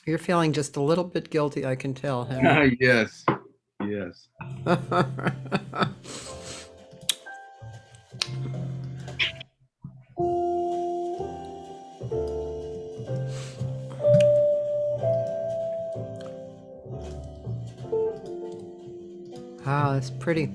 You're feeling just a little bit guilty, I can tell, Henry. Yes, yes. Wow, that's pretty.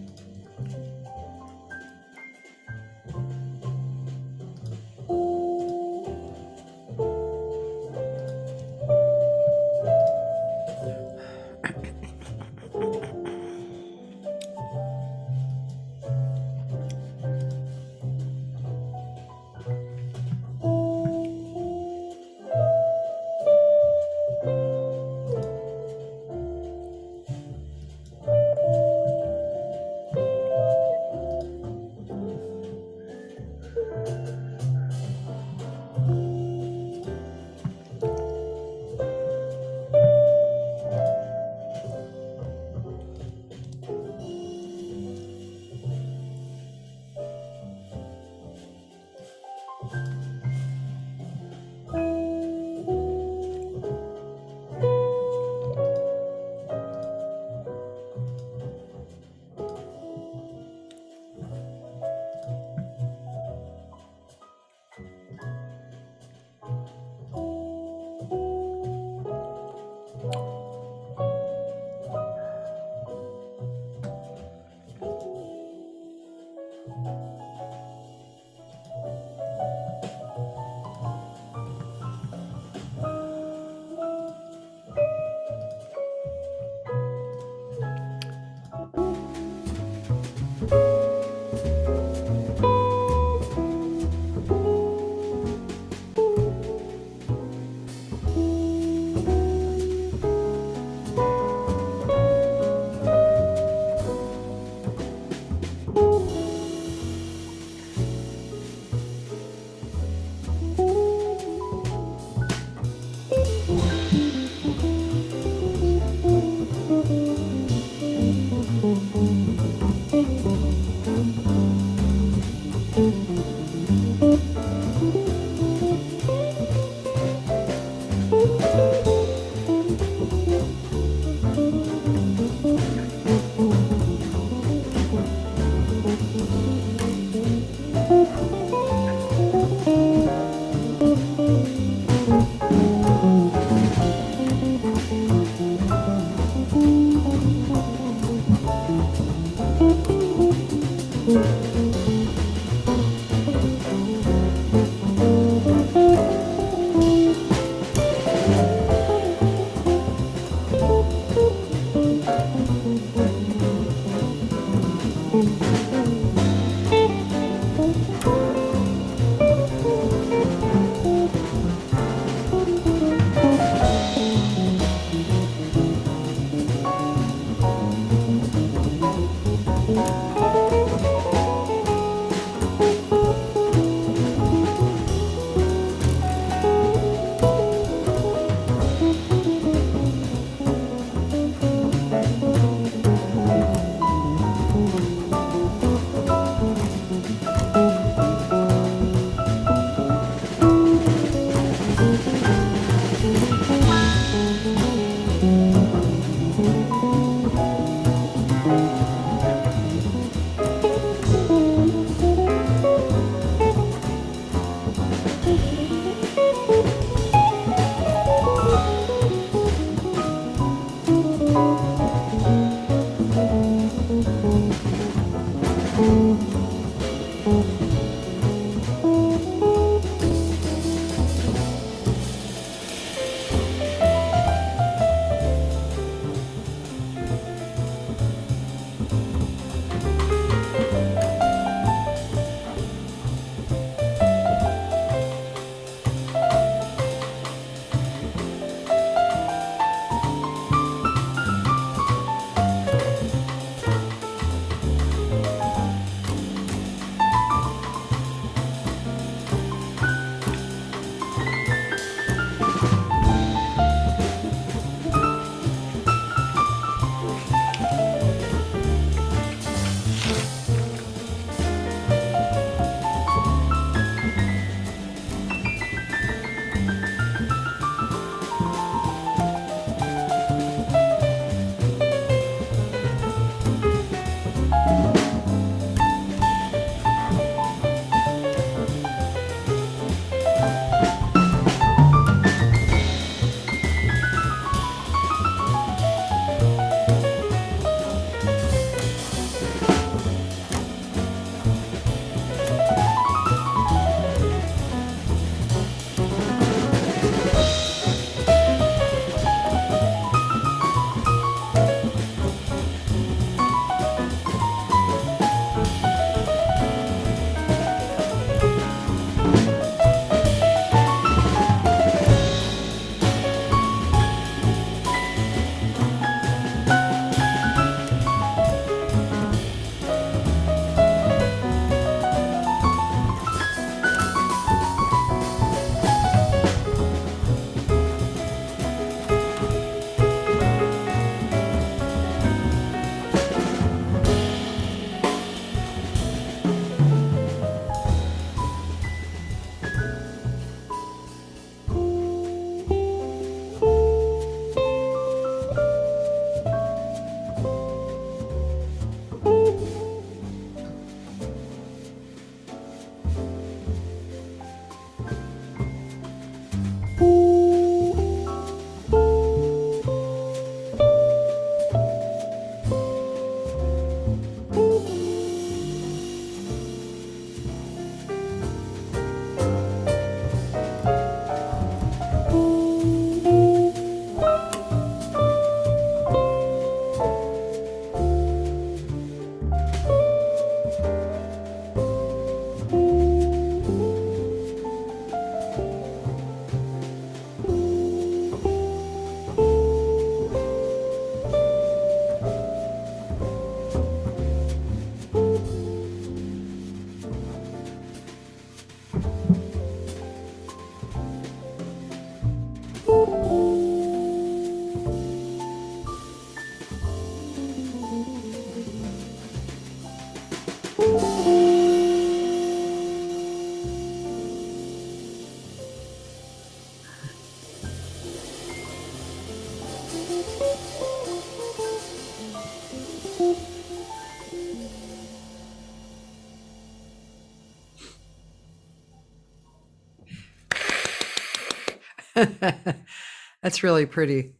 That's really pretty.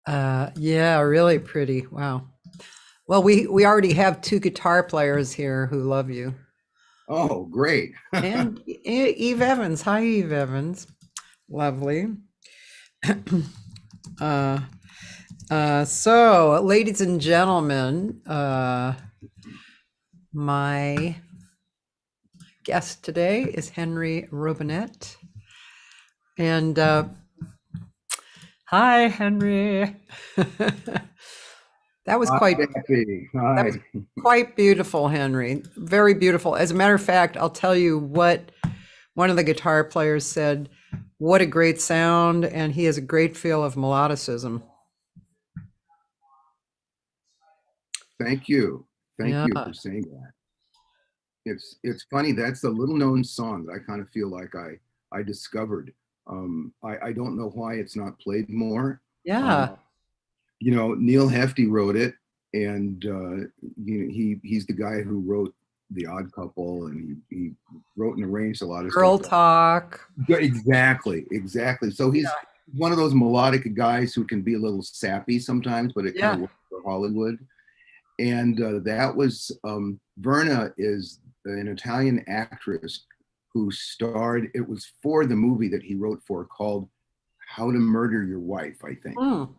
Yeah, really pretty. Wow. Well, we already have two guitar players here who love you. Oh, great. And Eve Evans. Hi, Eve Evans. Lovely. Uh, so, ladies and gentlemen, my guest today is Henry Robinett. And hi, Henry. That was Hi, quite Cathy. that was Hi. quite beautiful, Henry. Very beautiful. As a matter of fact, I'll tell you what one of the guitar players said. What a great sound, and he has a great feel of melodicism. Thank you. Thank Yeah. you for saying that. It's funny. That's a little known song that I kind of feel like I discovered. I don't know why it's not played more. Yeah. Um, Neil Hefti wrote it, and he's the guy who wrote The Odd Couple, and he wrote and arranged a lot of Girl stuff. talk. Yeah, exactly. So he's Yeah. one of those melodic guys who can be a little sappy sometimes, but it kind Yeah. of works for Hollywood. And that was Verna is an Italian actress who starred. It was for the movie that he wrote for called How to Murder Your Wife, I think. Mm.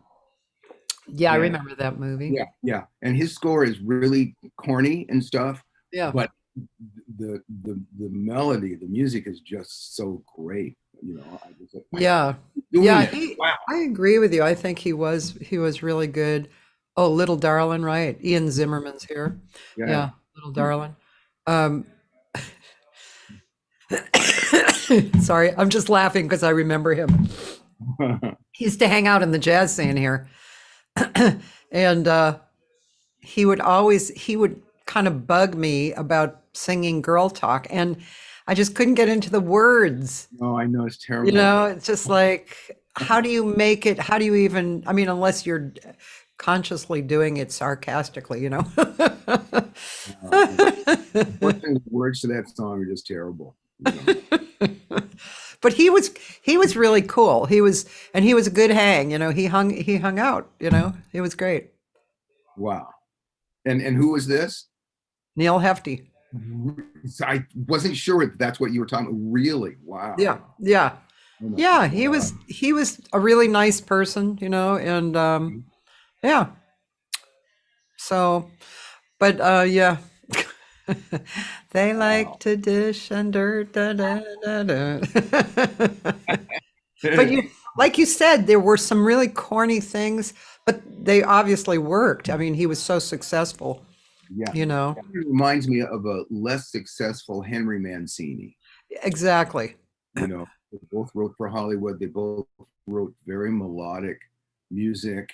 Yeah, I And remember that movie. yeah. And his score is really corny and stuff, Yeah. but the melody, the music is just so great. I was like, wow, Yeah. doing Yeah, it. Wow. I agree with you. I think he was really good. Oh, Little Darlin', right. Ian Zimmerman's here. Yeah. Yeah, Little Darlin'. Um, sorry, I'm just laughing because I remember him. He used to hang out in the jazz scene here. And he would kind of bug me about singing girl talk. And I just couldn't get into the words. Oh, I know it's You terrible. know, it's just like, how do you make it? How do you even, I mean, unless you're consciously doing it sarcastically, you know? Unfortunately, the words to that song are just terrible. But he was really cool. He was a good hang, you know. He hung out, you know. It was great. Wow. And who was this? Neil Hefti. I wasn't sure if that's what you were talking about. Really? Wow. Yeah. Yeah. Oh my Yeah, God. he was a really nice person, you know, and yeah. So, but yeah. They like Wow. to dish and dirt. Da, da, da, da. But you, like you said, there were some really corny things, but they obviously worked. I mean, he was so successful, Yeah. you know. It reminds me of a less successful Henry Mancini. Exactly. They both wrote for Hollywood. They both wrote very melodic music.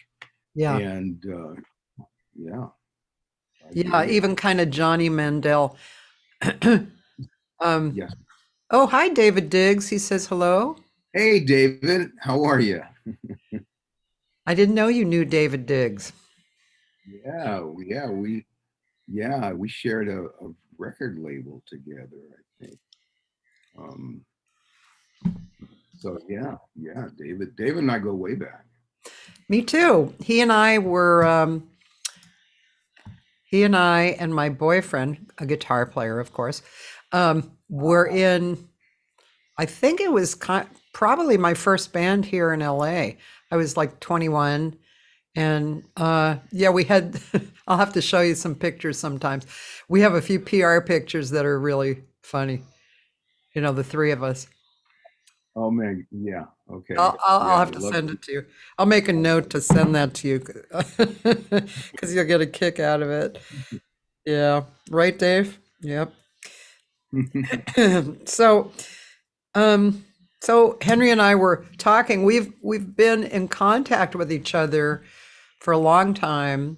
Yeah. And yeah. I Yeah, agree. even kind of Johnny Mandel. um, Yes. oh, hi, David Diggs. He says hello. Hey, David, how are you? I didn't know you knew David Diggs. We shared a record label together, I think. Um, so David and I go way back. Me too. He and I and my boyfriend, a guitar player, of course, were in, I think it was probably my first band here in LA. I was like 21. And yeah, we had, I'll have to show you some pictures sometimes. We have a few PR pictures that are really funny, you know, the three of us. Oh man, yeah, okay, I'll yeah, I have to love send it to you. I'll make a note to send that to you because you'll get a kick out of it. Yeah. Right, Dave? Yep. So, um, so Henry and I were talking. We've been in contact with each other for a long time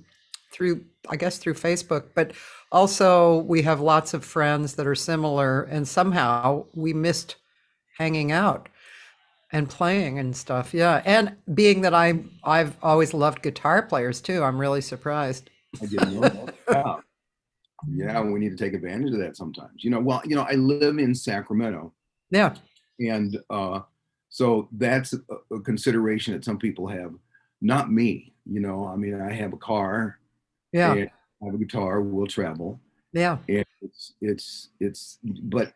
through, I guess, through Facebook, but also we have lots of friends that are similar, and somehow we missed hanging out and playing and stuff. Yeah, and being that I've always loved guitar players too, I'm really surprised. I didn't know that. Yeah. Yeah, we need to take advantage of that sometimes. I live in Sacramento, Yeah. and So that's a consideration that some people have. Not me, you know. I mean, I have a car Yeah. and I have a guitar. We'll travel, Yeah. and but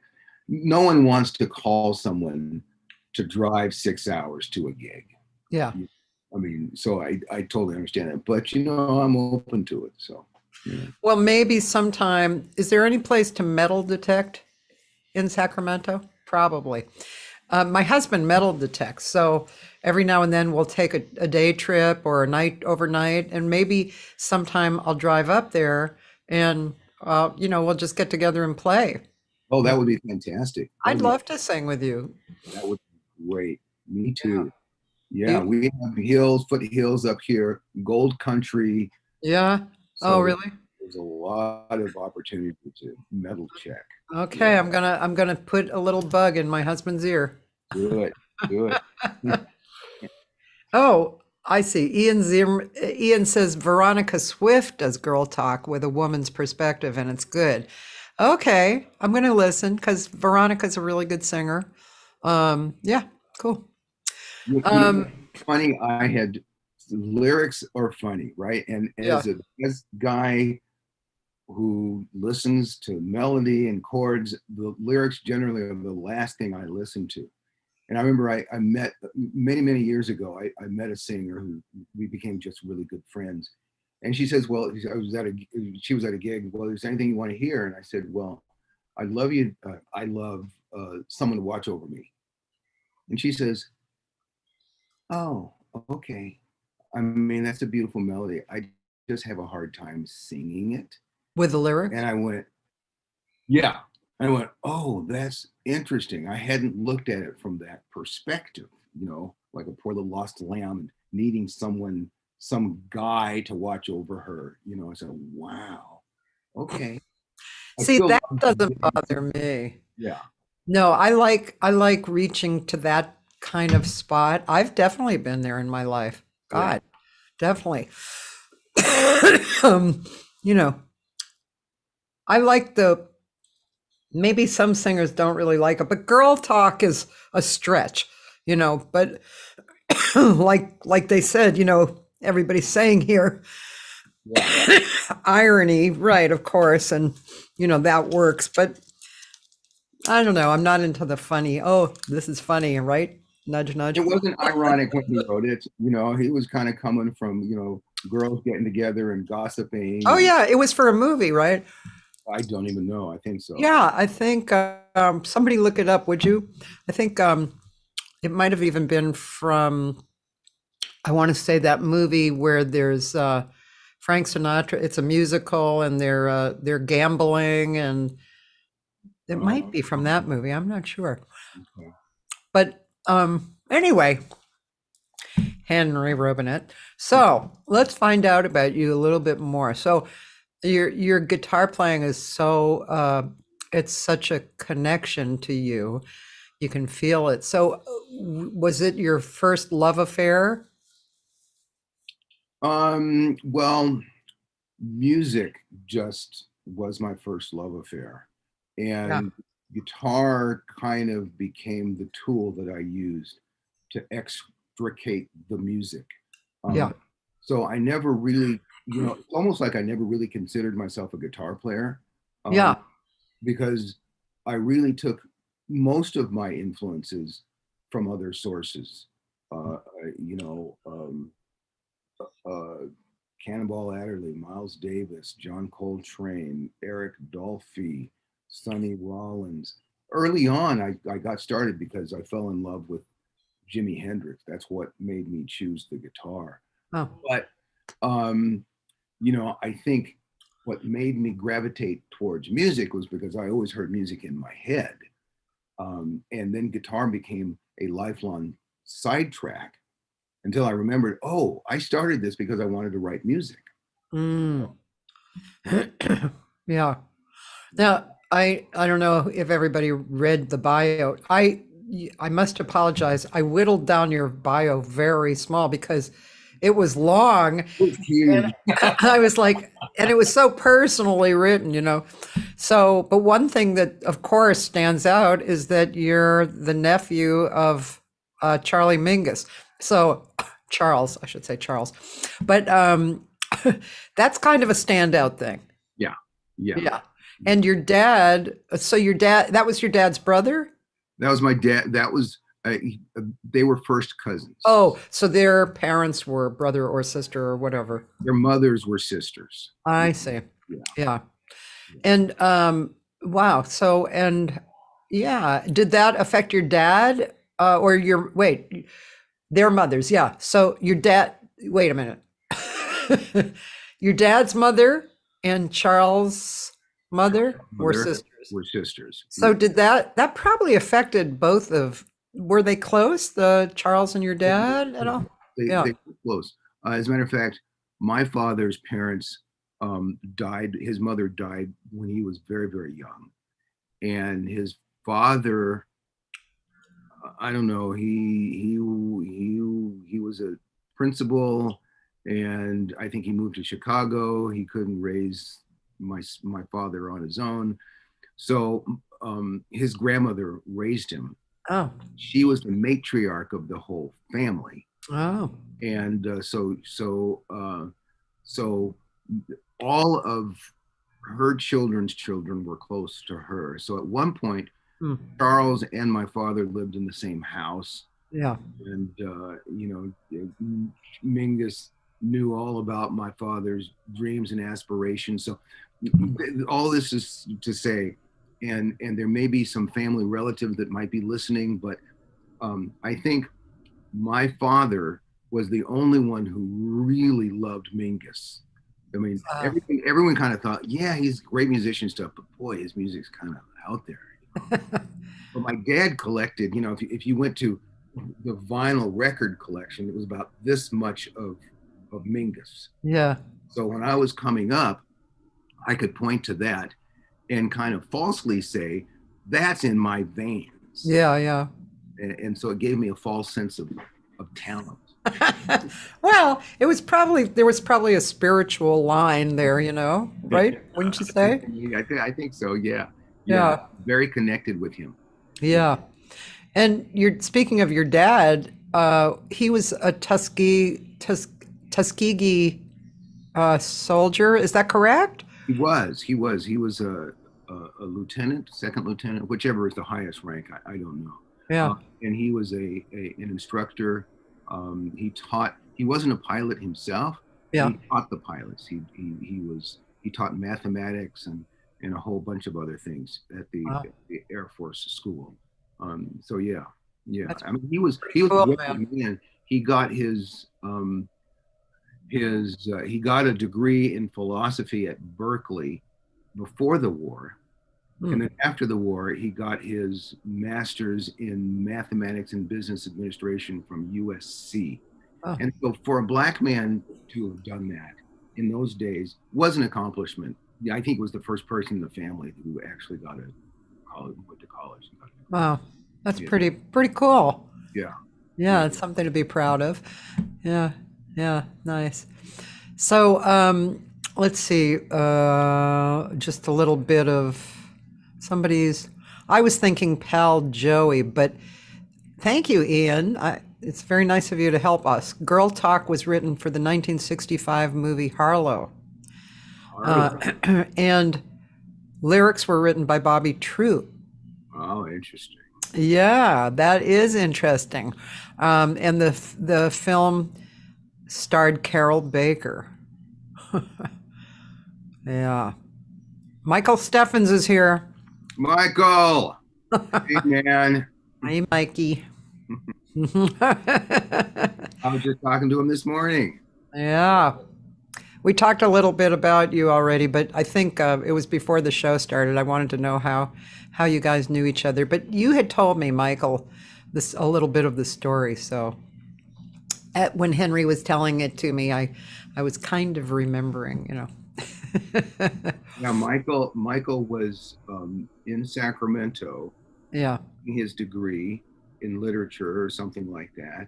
no one wants to call someone to drive 6 hours to a gig. Yeah. I mean, so I totally understand that, but you know, I'm open to it. So, you know. Well, maybe sometime, is there any place to metal detect in Sacramento? Probably. My husband metal detects, so every now and then we'll take a day trip or a night overnight, and maybe sometime I'll drive up there and we'll just get together and play. Oh, that would be fantastic. That I'd would be love to sing with you. that would be great. Me Yeah. too. Yeah, You, we have hills, foothills up here, gold country. yeah. Oh, So really? there's a lot of opportunity to metal check. Okay, Yeah, I'm gonna put a little bug in my husband's ear. do it, do it. Oh, I see. Ian says Veronica Swift does girl talk with a woman's perspective, and it's good. Okay, I'm going to listen because Veronica's a really good singer. Yeah, cool. You know, funny. I had the lyrics are funny, right? And Yeah, as guy who listens to melody and chords, the lyrics generally are the last thing I listen to. And I remember I met many years ago. I met a singer who we became just really good friends. And she says, "Well, she was at a gig. Well, is there anything you want to hear?" And I said, "Well, I love you. I love someone to watch over me." And she says, "Oh, okay. I mean, that's a beautiful melody. I just have a hard time singing it." with the lyrics. And I went, "Yeah." And I went, "Oh, that's interesting. I hadn't looked at it from that perspective, you know, like a poor little lost lamb and needing some guy to watch over her." You know, I said, "Wow, okay." I See, still that love doesn't the- bother me. yeah. No, I like reaching to that kind of spot. I've definitely been there in my life. Yeah. God, definitely. um, you know, I like the maybe some singers don't really like it, but girl talk is a stretch, but like they said, everybody's saying here, Yeah. irony, right, of course, and that works, but I don't know, I'm not into the funny, oh, this is funny, right? Nudge nudge. It wasn't ironic when he wrote it. You know, he was kind of coming from, girls getting together and gossiping. Oh And yeah, it was for a movie, right? I don't even know. I think so. Yeah, I think somebody look it up, would you? I think it might have even been from, I want to say that movie where there's Frank Sinatra. It's a musical, and they're gambling, and it might Uh, be from that movie. I'm not sure, okay. but anyway, Henry Robinett. So let's find out about you a little bit more. So your guitar playing is so it's such a connection to you. You can feel it. So was it your first love affair? Well, music just was my first love affair. Yeah. And guitar kind of became the tool that I used to extricate the music. Yeah. So I never really, it's almost like I never really considered myself a guitar player, um, Yeah. because I really took most of my influences from other sources. Uh, you know, uh, Cannonball Adderley, Miles Davis, John Coltrane, Eric Dolphy, Sonny Rollins. Early on, I got started because I fell in love with Jimi Hendrix. That's what made me choose the guitar. Oh. But I think what made me gravitate towards music was because I always heard music in my head. And then guitar became a lifelong sidetrack until I remembered, oh, I started this because I wanted to write music. Mm. Yeah. Now, I don't know if everybody read the bio. I must apologize. I whittled down your bio very small because it was long. It's huge. And I was like, and it was so personally written. So, but one thing that, of course, stands out is that you're the nephew of Charlie Mingus. So Charles, I should say Charles, but that's kind of a standout thing. Yeah, yeah. Yeah. And your dad, so your dad, that was your dad's brother? That was my dad. That was they were first cousins. Oh, so their parents were brother or sister or whatever. Their mothers were sisters. I see. Yeah. Yeah. And wow. So and yeah, did that affect your dad or your wait, their mothers? Yeah. So your dad, wait a minute. Your dad's mother and Charles' mother were Mother sisters. were sisters. So did that probably affected both of, were they close, the Charles and your dad at all? Yeah. They were close. As a matter of fact, my father's parents died. His mother died when he was very, very young, and his father, I don't know, he was a principal, and I think he moved to Chicago. He couldn't raise my father on his own, so his grandmother raised him. Oh. She was the matriarch of the whole family, Oh. and so all of her children's children were close to her. So at one point, Charles and my father lived in the same house. Yeah. And Mingus knew all about my father's dreams and aspirations. So all this is to say, and there may be some family relative that might be listening, but I think my father was the only one who really loved Mingus. I mean, everyone kind of thought, yeah, he's a great musician stuff, but boy, his music's kind of out there. But my dad collected, if you went to the vinyl record collection, it was about this much of Mingus. Yeah. So when I was coming up, I could point to that and kind of falsely say, that's in my veins. Yeah, yeah. And so it gave me a false sense of talent. Well, there was probably a spiritual line there, right? Wouldn't you say? I think so. Yeah. Yeah. Very connected with him. Yeah. And you're speaking of your dad, he was a Tuskegee soldier. Is that correct? He was a lieutenant, second lieutenant, whichever is the highest rank. I don't know. Yeah. And he was an instructor. He wasn't a pilot himself. Yeah. He taught the pilots. He taught mathematics and a whole bunch of other things at the Air Force School. So yeah. That's I mean, he was cool, a great man. He got he got a degree in philosophy at Berkeley before the war. And then after the war, he got his master's in mathematics and business administration from USC. Oh. And so for a black man to have done that in those days was an accomplishment. Yeah, I think it was the first person in the family who actually went to college. Wow, that's pretty cool. Yeah. Yeah, it's something to be proud of. Yeah, nice. So let's see, just a little bit of I was thinking Pal Joey, but thank you, Ian. It's very nice of you to help us. Girl Talk was written for the 1965 movie Harlow. And lyrics were written by Bobby Troop. Oh, interesting. Yeah, that is interesting. And the film starred Carol Baker. Yeah. Michael Steffens is here. Michael! Hey, man. Hey, Mikey. I was just talking to him this morning. Yeah. We talked a little bit about you already, but I think it was before the show started. I wanted to know how you guys knew each other. But you had told me, Michael, a little bit of the story. So when Henry was telling it to me, I was kind of remembering, Now, Michael was in Sacramento. Yeah. His degree in literature or something like that,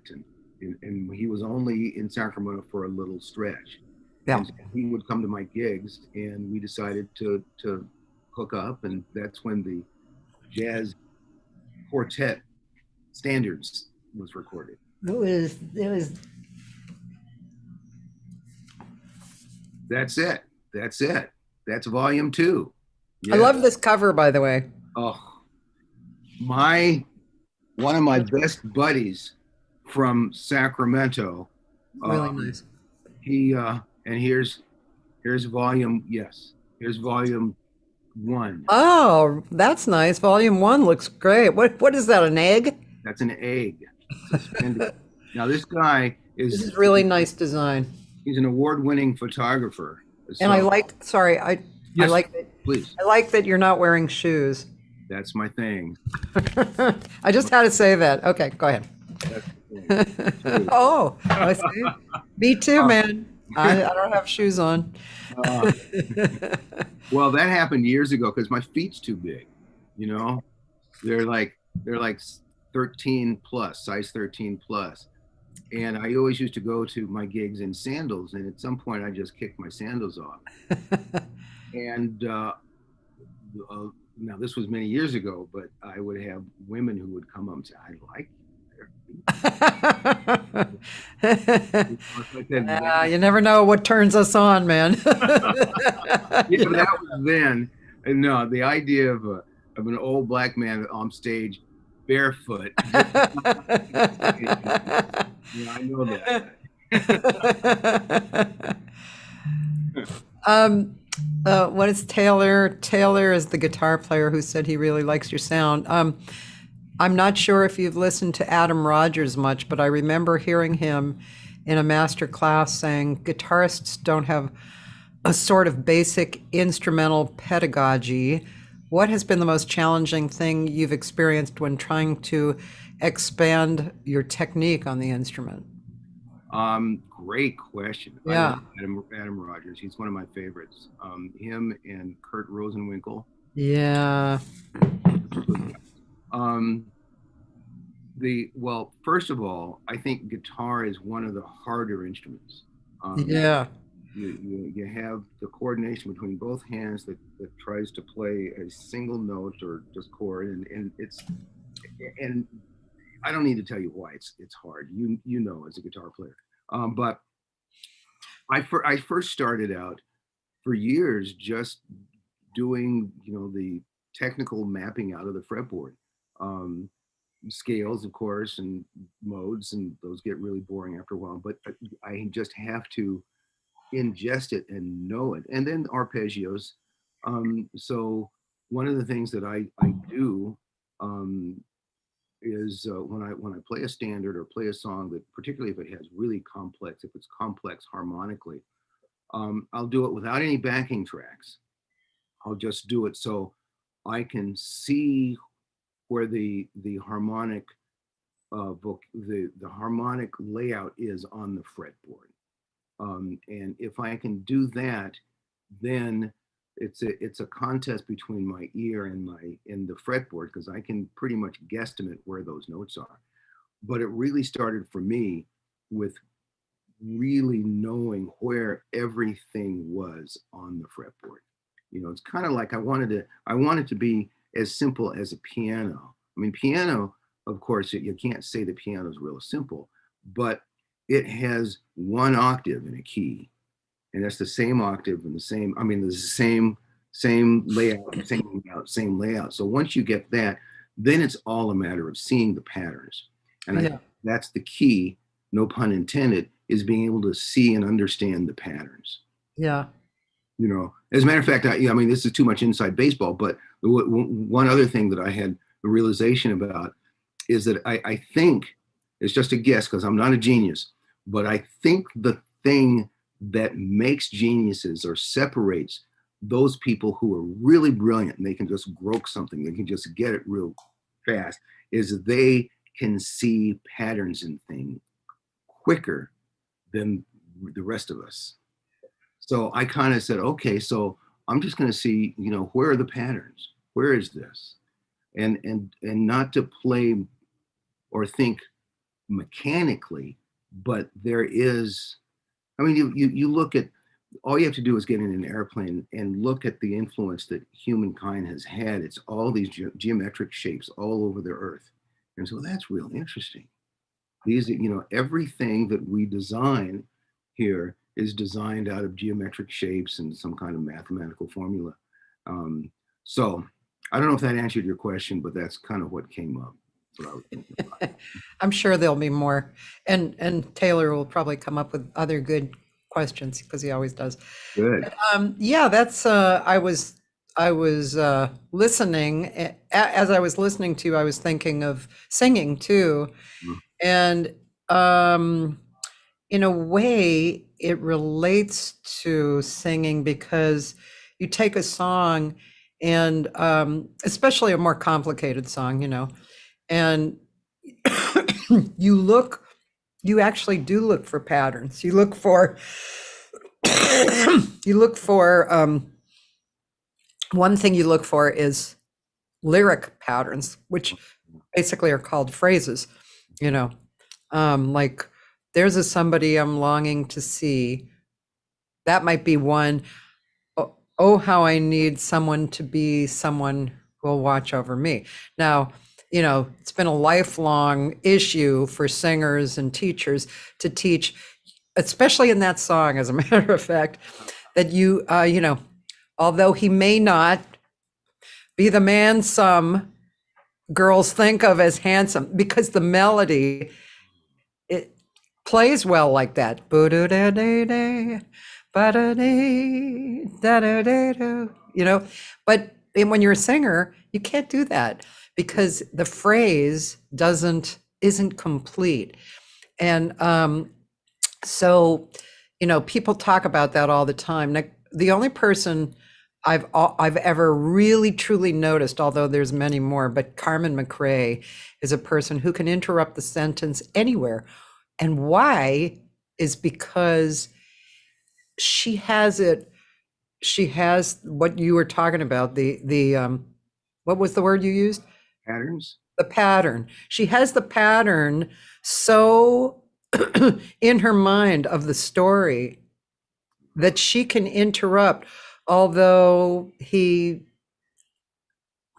and he was only in Sacramento for a little stretch. Yeah. And so he would come to my gigs, and we decided to hook up, and that's when the jazz quartet standards was recorded. It was. That's it. That's it. That's volume 2. I Yeah. love this cover, by the way. Oh, one of my best buddies from Sacramento. Really nice. He and here's volume. Yes, here's volume 1. Oh, that's nice. Volume 1 looks great. What is that, an egg? That's an egg suspended. Now this guy This is is really nice design. he's an award-winning photographer. And I So like, sorry, I yes, like that, please. I like that you're not wearing shoes. That's my thing. I just had to say that. Okay, go ahead. That's the thing. Oh, I see. Me too, man. I don't have shoes on. Uh, well, that happened years ago because my feet's too big. You know, they're like 13 plus, size 13 plus. And I always used to go to my gigs in sandals, and at some point I just kicked my sandals off. And now this was many years ago, but I would have women who would come up and say, "I like You never know what turns us on, man. Yeah, that was then. And no, the idea of an old black man on stage barefoot. Yeah, I know that. What is Taylor? Taylor is the guitar player who said he really likes your sound. I'm not sure if you've listened to Adam Rogers much, but I remember hearing him in a master class saying guitarists don't have a sort of basic instrumental pedagogy. What has been the most challenging thing you've experienced when trying to expand your technique on the instrument? Great question. Yeah. I love Adam Rogers. He's one of my favorites. Him and Kurt Rosenwinkel. Yeah. Well, first of all, I think guitar is one of the harder instruments. Yeah. You have the coordination between both hands that tries to play a single note or just chord, and I don't need to tell you why it's hard. You know as a guitar player. But I first started out for years just doing the technical mapping out of the fretboard. Scales, of course, and modes, and those get really boring after a while, but I just have to ingest it and know it. And then arpeggios. So one of the things that I do is when I play a standard or play a song that, particularly if it has really complex, if it's complex harmonically, I'll do it without any backing tracks. I'll just do it so I can see where the harmonic the harmonic layout is on the fretboard. And if I can do that, then it's a contest between my ear and the fretboard, because I can pretty much guesstimate where those notes are. But it really started for me with really knowing where everything was on the fretboard. It's kind of like I want it to be as simple as a piano. I mean, piano, of course, you can't say the piano is real simple, but it has one octave in a key, and that's the same octave and the same same layout. So once you get that, then it's all a matter of seeing the patterns. And I think that's the key, no pun intended, is being able to see and understand the patterns. Yeah. As a matter of fact, I mean, this is too much inside baseball, but one other thing that I had a realization about is that I think, it's just a guess because I'm not a genius, but I think the thing that makes geniuses or separates those people who are really brilliant and they can just grope something, they can just get it real fast, is they can see patterns in things quicker than the rest of us. So I kind of said, okay, so I'm just going to see, where are the patterns? Where is this? And not to play or think mechanically, but there is, I mean, you look at, all you have to do is get in an airplane and look at the influence that humankind has had. It's all these geometric shapes all over the earth. And so that's real interesting. These, everything that we design here is designed out of geometric shapes and some kind of mathematical formula. So I don't know if that answered your question, but that's kind of what came up. I'm sure there'll be more, and Taylor will probably come up with other good questions because he always does. Good. Yeah, that's I was listening. As I was listening to you, I was thinking of singing too, and in a way, it relates to singing because you take a song and especially a more complicated song, and you actually do look for patterns. You look for one thing you look for is lyric patterns, which basically are called phrases, like there's a somebody I'm longing to see. That might be one. Oh, how I need someone to be someone who will watch over me. Now, it's been a lifelong issue for singers and teachers to teach, especially in that song, as a matter of fact, that although he may not be the man some girls think of as handsome, because the melody, it plays well like that. But when you're a singer, you can't do that because the phrase isn't complete. And so, people talk about that all the time. Now, the only person I've ever really truly noticed, although there's many more, but Carmen McRae is a person who can interrupt the sentence anywhere. And why is because she has what you were talking about, the what was the word you used? Patterns. The pattern. She has the pattern so in her mind of the story that she can interrupt, although he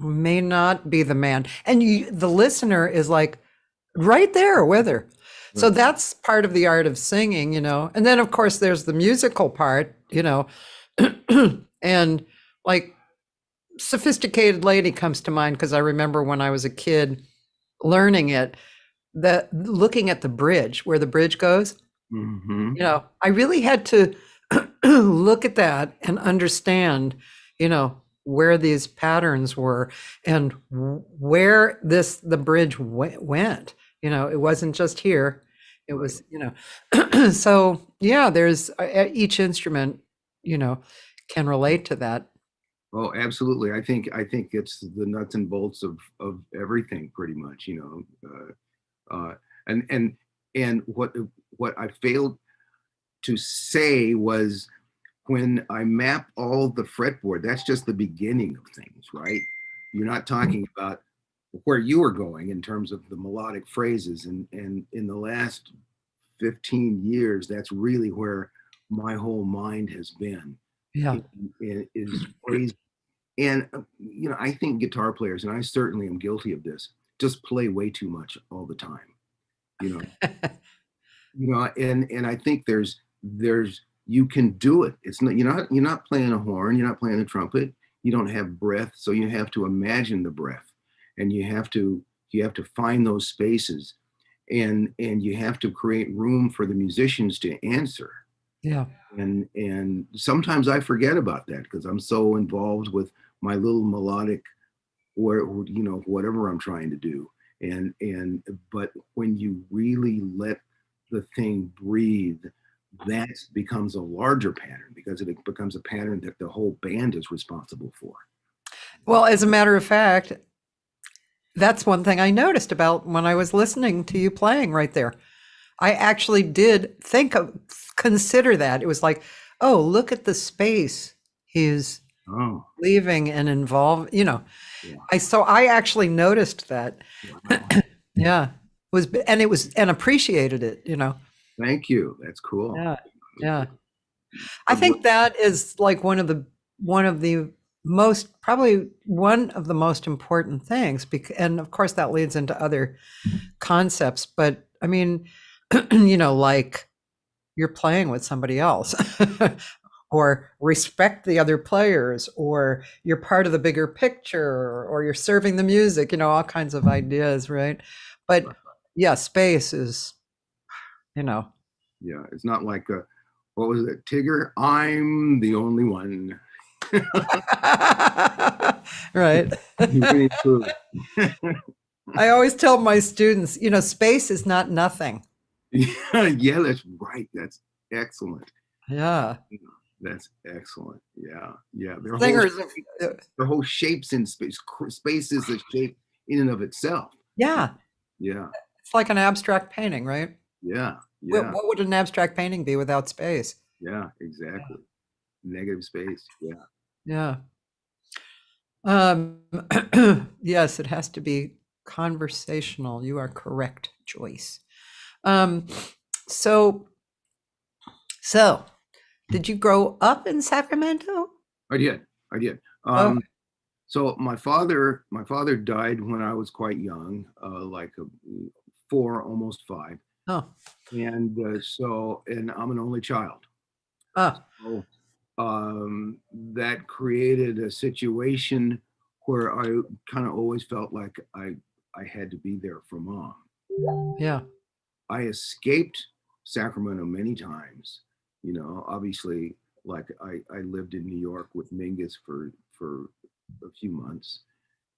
may not be the man. And the listener is like right there with her. So that's part of the art of singing, And then, of course, there's the musical part, and like Sophisticated Lady comes to mind because I remember when I was a kid learning it, looking at the bridge, where the bridge goes, I really had to look at that and understand, where these patterns were and where the bridge went. It wasn't just here. It was, so yeah, there's each instrument, can relate to that. Oh, absolutely. I think it's the nuts and bolts of everything, pretty much. And what I failed to say was when I map all the fretboard, that's just the beginning of things, right? You're not talking about where you were going in terms of the melodic phrases. And in the last 15 years, that's really where my whole mind has been. Yeah. Is phrase. And, I think guitar players, and I certainly am guilty of this, just play way too much all the time, and I think there's you can do it. It's not, you're not playing a horn, you're not playing a trumpet, you don't have breath. So you have to imagine the breath, and you have to find those spaces, and you have to create room for the musicians to answer. Yeah. And sometimes I forget about that because I'm so involved with my little melodic, whatever I'm trying to do. But when you really let the thing breathe, that becomes a larger pattern because it becomes a pattern that the whole band is responsible for. Well, as a matter of fact, that's one thing I noticed about when I was listening to you playing right there. I actually did consider that. It was like, oh, look at the space he's leaving and involved, Yeah. I actually noticed that. Wow. Yeah. And appreciated it, Thank you. That's cool. Yeah. Yeah. I think that is like one of the most important things, and of course that leads into other concepts, but I mean, you know, like you're playing with somebody else. Or respect the other players, or you're part of the bigger picture, or you're serving the music, you know, all kinds of ideas, right? But yeah, space is, you know. Yeah, it's not like what was it, Tigger? I'm the only one. Right. Winnie Pooh. I always tell my students, you know, space is not nothing. Yeah, that's right. That's excellent. Yeah. That's excellent. Yeah, yeah. Their whole Singers, their whole shapes in space. Space is a shape in and of itself. yeah, Yeah, it's like an abstract painting, right? yeah, What, yeah, what would an abstract painting be without space? yeah. Exactly. Negative space. Yeah. Yeah. Yes, it has to be conversational. You are correct, Joyce. Um, so, so did you grow up in Sacramento? I did. I did. Oh, So my father died when I was quite young, like 4, almost 5, oh, and and I'm an only child. ah, So that created a situation where I kind of always felt like I had to be there for mom. yeah, I escaped Sacramento many times. Obviously, like I lived in New York with Mingus for a few months,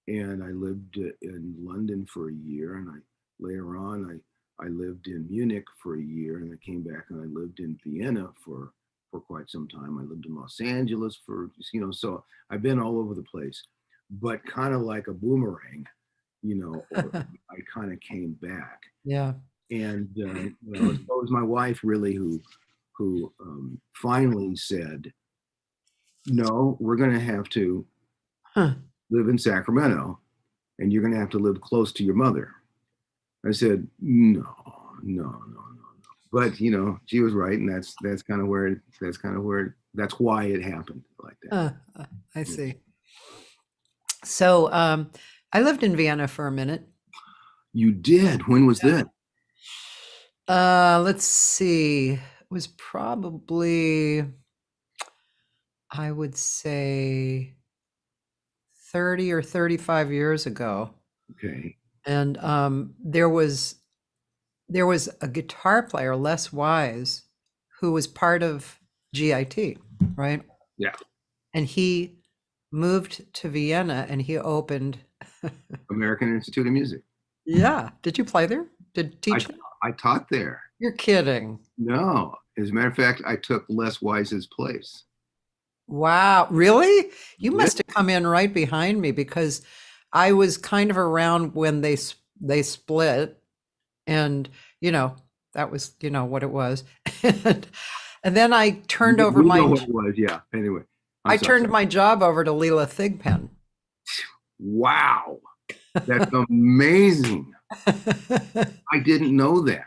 and I lived in London for a year, and later on I lived in Munich for a year, and I came back and I lived in Vienna for quite some time. I lived in Los Angeles so I've been all over the place, but kind of like a boomerang, or I kind of came back. yeah. And it was my wife really who finally said, "No, we're going to have to Huh. live in Sacramento, and you're going to have to live close to your mother." I said, "No, no, no, no, no." But she was right, and that's why it happened like that. Uh, I see. So, I lived in Vienna for a minute. You did. When was that? Let's see. It was probably, I would say 30 or 35 years ago. Okay. And there was a guitar player, Les Wise, who was part of GIT, right? Yeah. And he moved to Vienna and he opened. American Institute of Music. Yeah. Did you play there? Did I teach there? I taught there. You're kidding. No, as a matter of fact, I took Les Wise's place. Wow. Really? You Yeah. must have come in right behind me because I was kind of around when they split, and that was what it was. And then I turned over We my know what it was. Yeah. Anyway, I'm I sorry. turned my job over to Leela Thigpen. Wow, that's amazing. I didn't know that.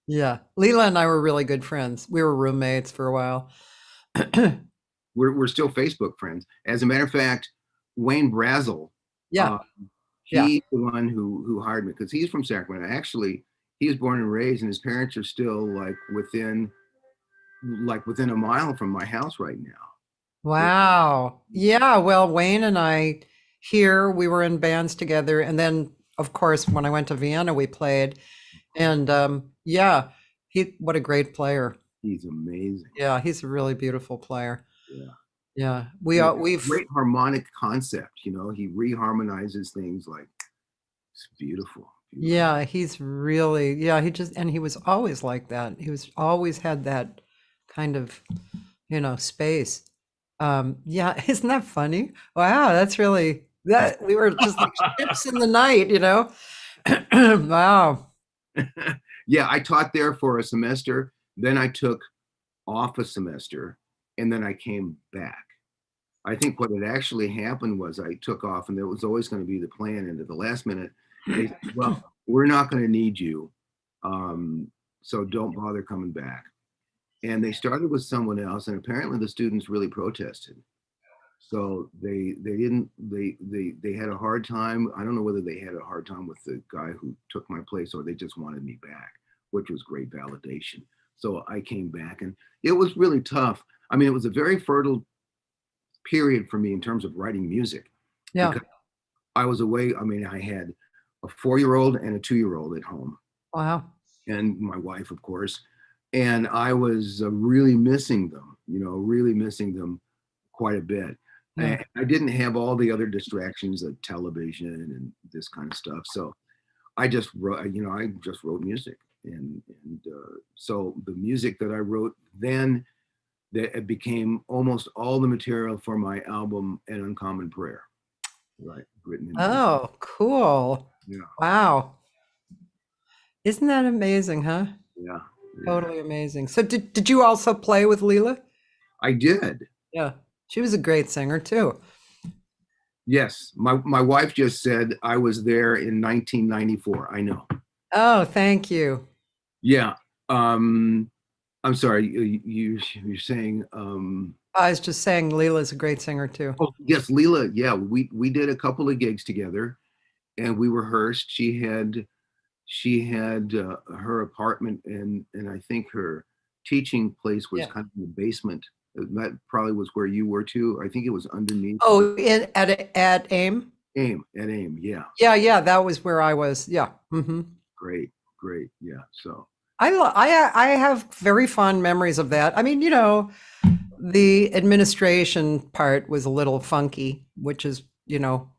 Yeah. Leela and I were really good friends. We were roommates for a while. We're still Facebook friends. As a matter of fact, Wayne Brazel, Yeah. uh, Yeah. he's the one who hired me because he's from Sacramento. Actually, he was born and raised, and his parents are still within a mile from my house right now. Wow. Yeah. Well, Wayne and I here, we were in bands together. And then, of course, when I went to Vienna, we played. And yeah, what a great player. He's amazing. Yeah, he's a really beautiful player. Yeah. Yeah. Yeah, We've, great harmonic concept. He reharmonizes things like it's beautiful. Beautiful. yeah, he's really, yeah, and he was always like that. He was always had that kind of, space. Yeah, isn't that funny? Wow, that's really that we were just like ships in the night, Wow. Yeah, I taught there for a semester. Then I took off a semester, and then I came back. I think what had actually happened was I took off, and there was always going to be the plan. And at the last minute, they said, "Well, we're not going to need you, so don't bother coming back." And they started with someone else, and apparently the students really protested. So they had a hard time. I don't know whether they had a hard time with the guy who took my place or they just wanted me back, which was great validation. So I came back and it was really tough. I mean, it was a very fertile period for me in terms of writing music Yeah. because I was away. I mean, I had a 4-year-old and a 2-year-old at home Wow. and my wife, of course. And I was really missing them, really missing them quite a bit. Yeah. And I didn't have all the other distractions of television and this kind of stuff. So I just wrote, I just wrote music. And so the music that I wrote then, that it became almost all the material for my album An Uncommon Prayer, right? Written in Oh, cool. yeah, Wow. Isn't that amazing, huh? yeah, yeah. Totally amazing. So did you also play with Leela? I did. Yeah. She was a great singer too. Yes, my wife just said I was there in 1994. I know. Oh, thank you. Yeah. I'm sorry. You're saying. I was just saying Leela's a great singer too. Oh yes, Leela. Yeah, we did a couple of gigs together, and we rehearsed. She had her apartment, and I think her teaching place was Yeah. kind of in the basement. That probably was where you were too. I think it was underneath. Oh, at AIM? At AIM. Yeah. Yeah, that was where I was. Yeah. Hmm. Great. Yeah. So. I have very fond memories of that. I mean, the administration part was a little funky, which is, that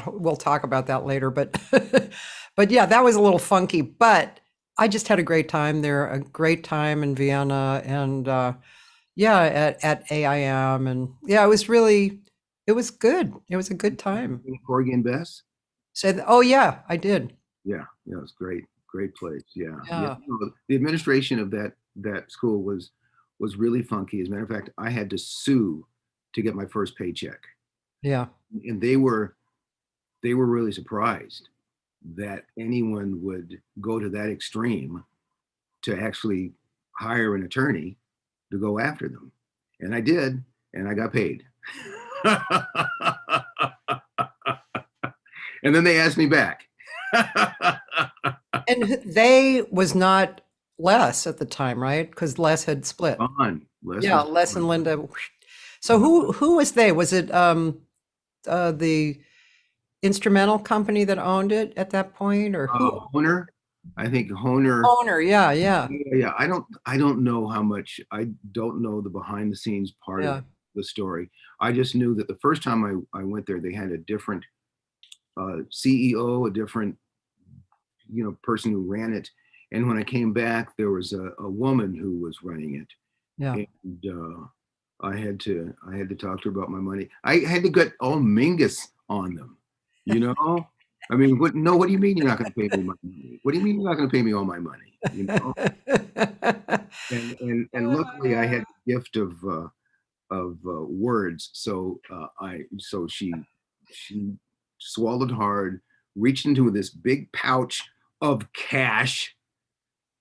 we'll talk about that later, but but yeah, that was a little funky, but I just had a great time there, a great time in Vienna and yeah, at AIM and yeah, it was good. It was a good time. Corgi and Bess. Oh yeah, I did. Yeah, it was great place. Yeah. Yeah. The administration of that school was really funky. As a matter of fact, I had to sue to get my first paycheck, Yeah. and they were really surprised that anyone would go to that extreme to actually hire an attorney to go after them, and I did, and I got paid. And then they asked me back. And they was not Les at the time, right? Because Les had split. Yeah, Les and Linda. So who was they? Was it the instrumental company that owned it at that point, or who? Honer? I think Honer. Owner, yeah. Yeah. I don't know how much. I don't know the behind the scenes part of the story. I just knew that the first time I went there, they had a different CEO, a different person who ran it. And when I came back, there was a woman who was running it. Yeah. And I had to talk to her about my money. I had to get all Mingus on them. I mean, what do you mean you're not going to pay me my money? What do you mean you're not going to pay me all my money? And luckily I had the gift of words. So she swallowed hard, reached into this big pouch of cash,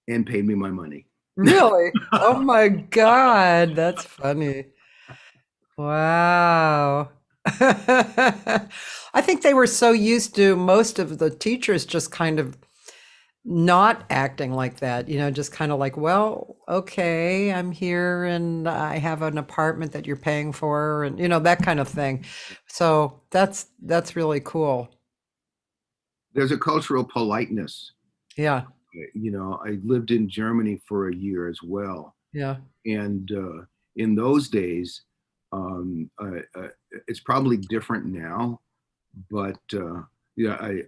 and paid me my money. Really? Oh my God, that's funny. Wow. I think they were so used to most of the teachers just kind of not acting like that, just kind of like, well, okay, I'm here and I have an apartment that you're paying for and, that kind of thing. So that's really cool. There's a cultural politeness. Yeah. I lived in Germany for a year as well. Yeah. And in those days, it's probably different now, but I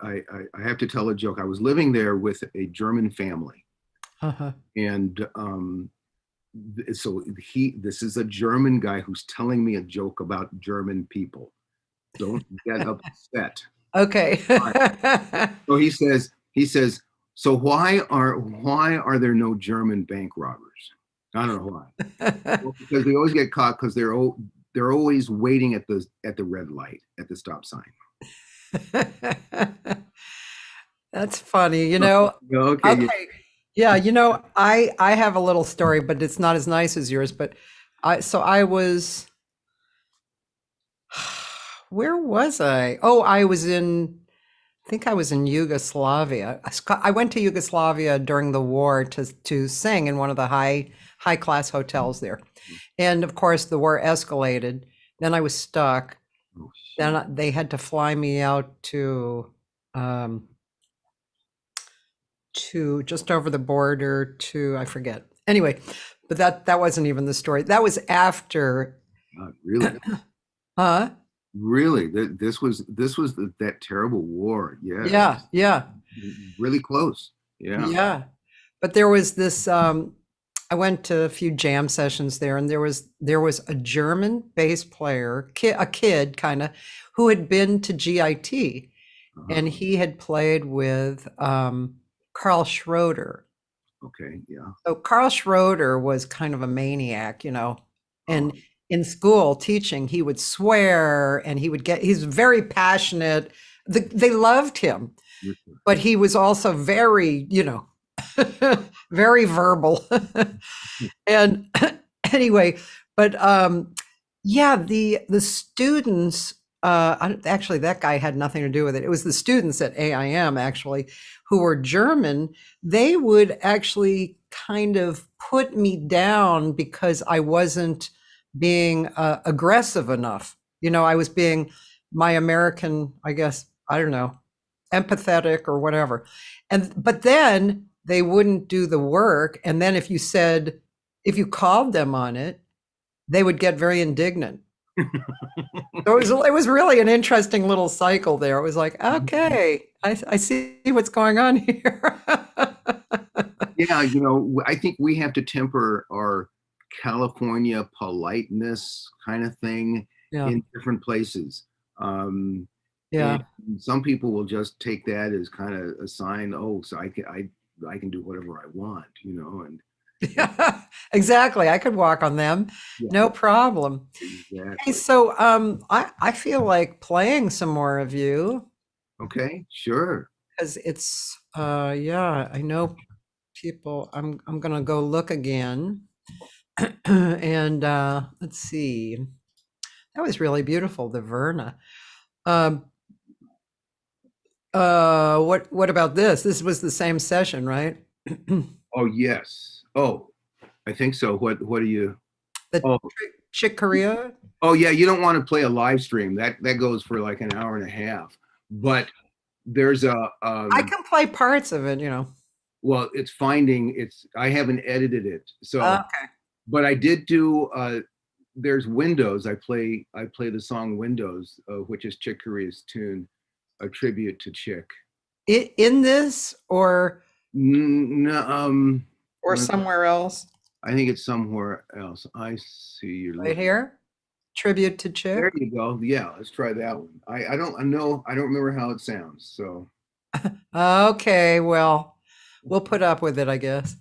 have to tell a joke. I was living there with a German family, and so this is a German guy who's telling me a joke about German people. Don't get upset. Okay. So he says, so why are there no German bank robbers? I don't know why. Well, because they always get caught because they're always waiting at the red light at the stop sign. That's funny, Okay. Yeah, I have a little story, but it's not as nice as yours. But I was Where was I? Oh, I think I was in Yugoslavia. I went to Yugoslavia during the war to sing in one of the high class hotels there. And of course, the war escalated. Then I was stuck. Oh, Then shoot. they had to fly me out um, to just over the border to, I forget. Anyway, but that wasn't even the story. That was after, God, really, huh? really, this was that terrible war. Yes, Yeah, yeah, really close. Yeah. yeah. But there was this. I went to a few jam sessions there, and there was a German bass player, a kid kind of, who had been to GIT, Uh-huh. and he had played with Carl Schroeder. Okay. Yeah. So Carl Schroeder was kind of a maniac, Oh, and in school teaching, he would swear and he's very passionate. They loved him, listen. but he was also very, very verbal. And anyway, but yeah, the students, actually, that guy had nothing to do with it. It was the students at AIM, actually, who were German. They would actually kind of put me down because I wasn't being aggressive enough. I was being my American, I guess, I don't know, empathetic or whatever. But then they wouldn't do the work. And then if you called them on it, they would get very indignant. So it was really an interesting little cycle there. It was like, okay, I see what's going on here. Yeah, I think we have to temper our California politeness kind of thing Yeah, in different places. And yeah, some people will just take that as kind of a sign, oh, so I can do whatever I want, and yeah, exactly. I could walk on them, yeah, no problem. Hey, exactly. so I feel like playing some more of you Okay, sure. because it's yeah, I know people. I'm gonna go look again. And let's see. That was really beautiful, the Verna. Um, what about this? This was the same session, right? Oh, yes. Oh, I think so. What do you? The Oh, Chick Corea. oh yeah. You don't want to play a live stream. That goes for like an hour and a half. But there's a I can play parts of it. well, I haven't edited it, so Okay. but I did do there's Windows. I play the song Windows, which is Chick Corea's tune, a tribute to Chick. In this No, or somewhere else, I think it's somewhere else. I see you're right looking. here. Tribute to There Chick. you go. Yeah, let's try that one. I don't remember how it sounds. So Okay, well, we'll put up with it, I guess.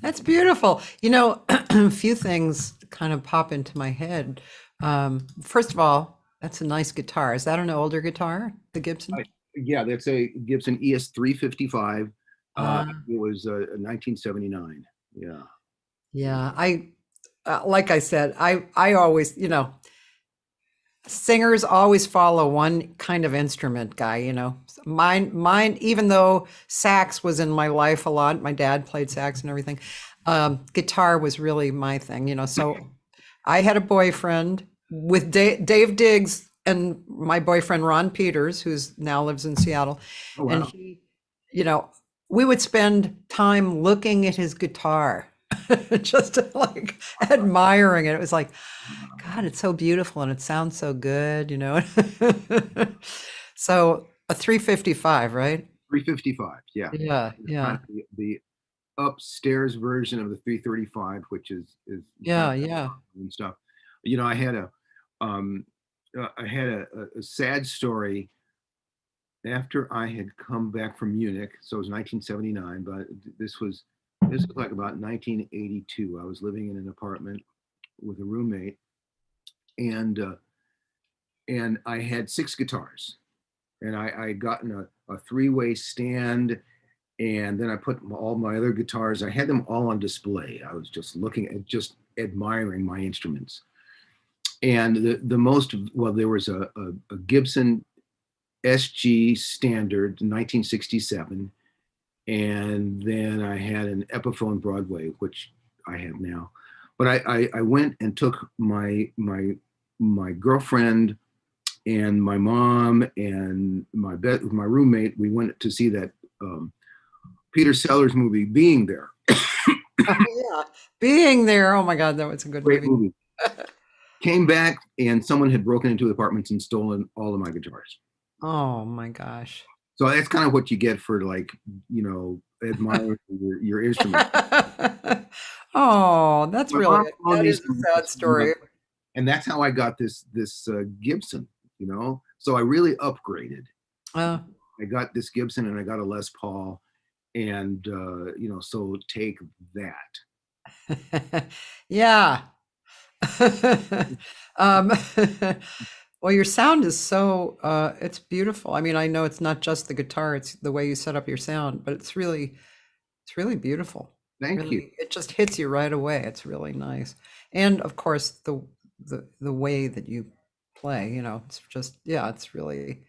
That's beautiful. You know, a few things kind of pop into my head. First of all, that's a nice guitar. Is that an older guitar, the Gibson? Yeah, that's a Gibson ES 355. Uh, It was 1979. Yeah. yeah, like I said, I always, singers always follow one kind of instrument guy, Mine, even though sax was in my life a lot, my dad played sax and everything. Guitar was really my thing, So I had a boyfriend with Dave Diggs and my boyfriend Ron Peters, who's now lives in Seattle, Oh and wow. he, you know, we would spend time looking at his guitar, just like admiring it. It was like, God, it's so beautiful and it sounds so good. So a 355, right? 355. Yeah. Yeah, It's kind yeah, of the upstairs version of the 335, which is kind yeah, of yeah. and stuff. I had um a sad story after I had come back from Munich. So it was 1979, but this was like about 1982. I was living in an apartment with a roommate, and I had six guitars, and I had gotten a three-way stand, and then I put all my other guitars. I had them all on display. I was just looking at, just admiring my instruments. And the most, well, there was a Gibson SG Standard 1967, and then I had an Epiphone Broadway, which I have now. But I went and took my girlfriend and my mom and my roommate. We went to see that Peter Sellers movie, Being There. Oh, yeah. Being there. Oh my God, that was a good Great movie. movie. Came back and someone had broken into the apartments and stolen all of my guitars. Oh my gosh. So that's kind of what you get for, like, admiring your instrument. Oh, that's My mom loaned that me is a some, sad story. and that's how I got this Gibson. So I really upgraded. Uh, I got this Gibson and I got a Les Paul, and so take that. yeah. um, well, your sound is it's beautiful. I mean, I know it's not just the guitar, it's the way you set up your sound, but it's really beautiful. Thank you. Really, it just hits you right away. It's really nice. And of course, the way that you play, it's just, yeah, it's Thank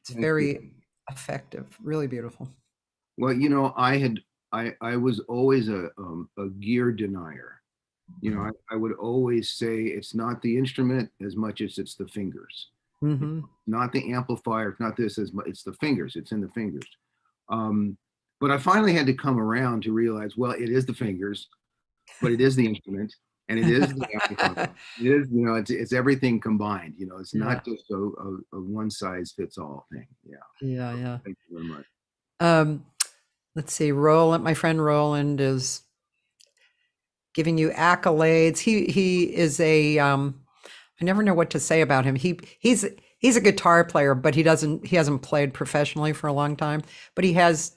you. very effective, really beautiful. Well, I was always a gear denier. I would always say it's not the instrument as much as it's the fingers, Hmm. not the amplifier, it's not this as much, it's the fingers, it's in the fingers. Um, but I finally had to come around to realize, well, it is the fingers, but it is the instrument, and it is the amplifier. It is, it's everything combined. It's Yeah, not just a one size fits all thing. Yeah. yeah, yeah. Thank you very much. Um, let's see, Roland, my friend Roland is giving you accolades. He is I never know what to say about him. He's a guitar player, but he hasn't played professionally for a long time. But he has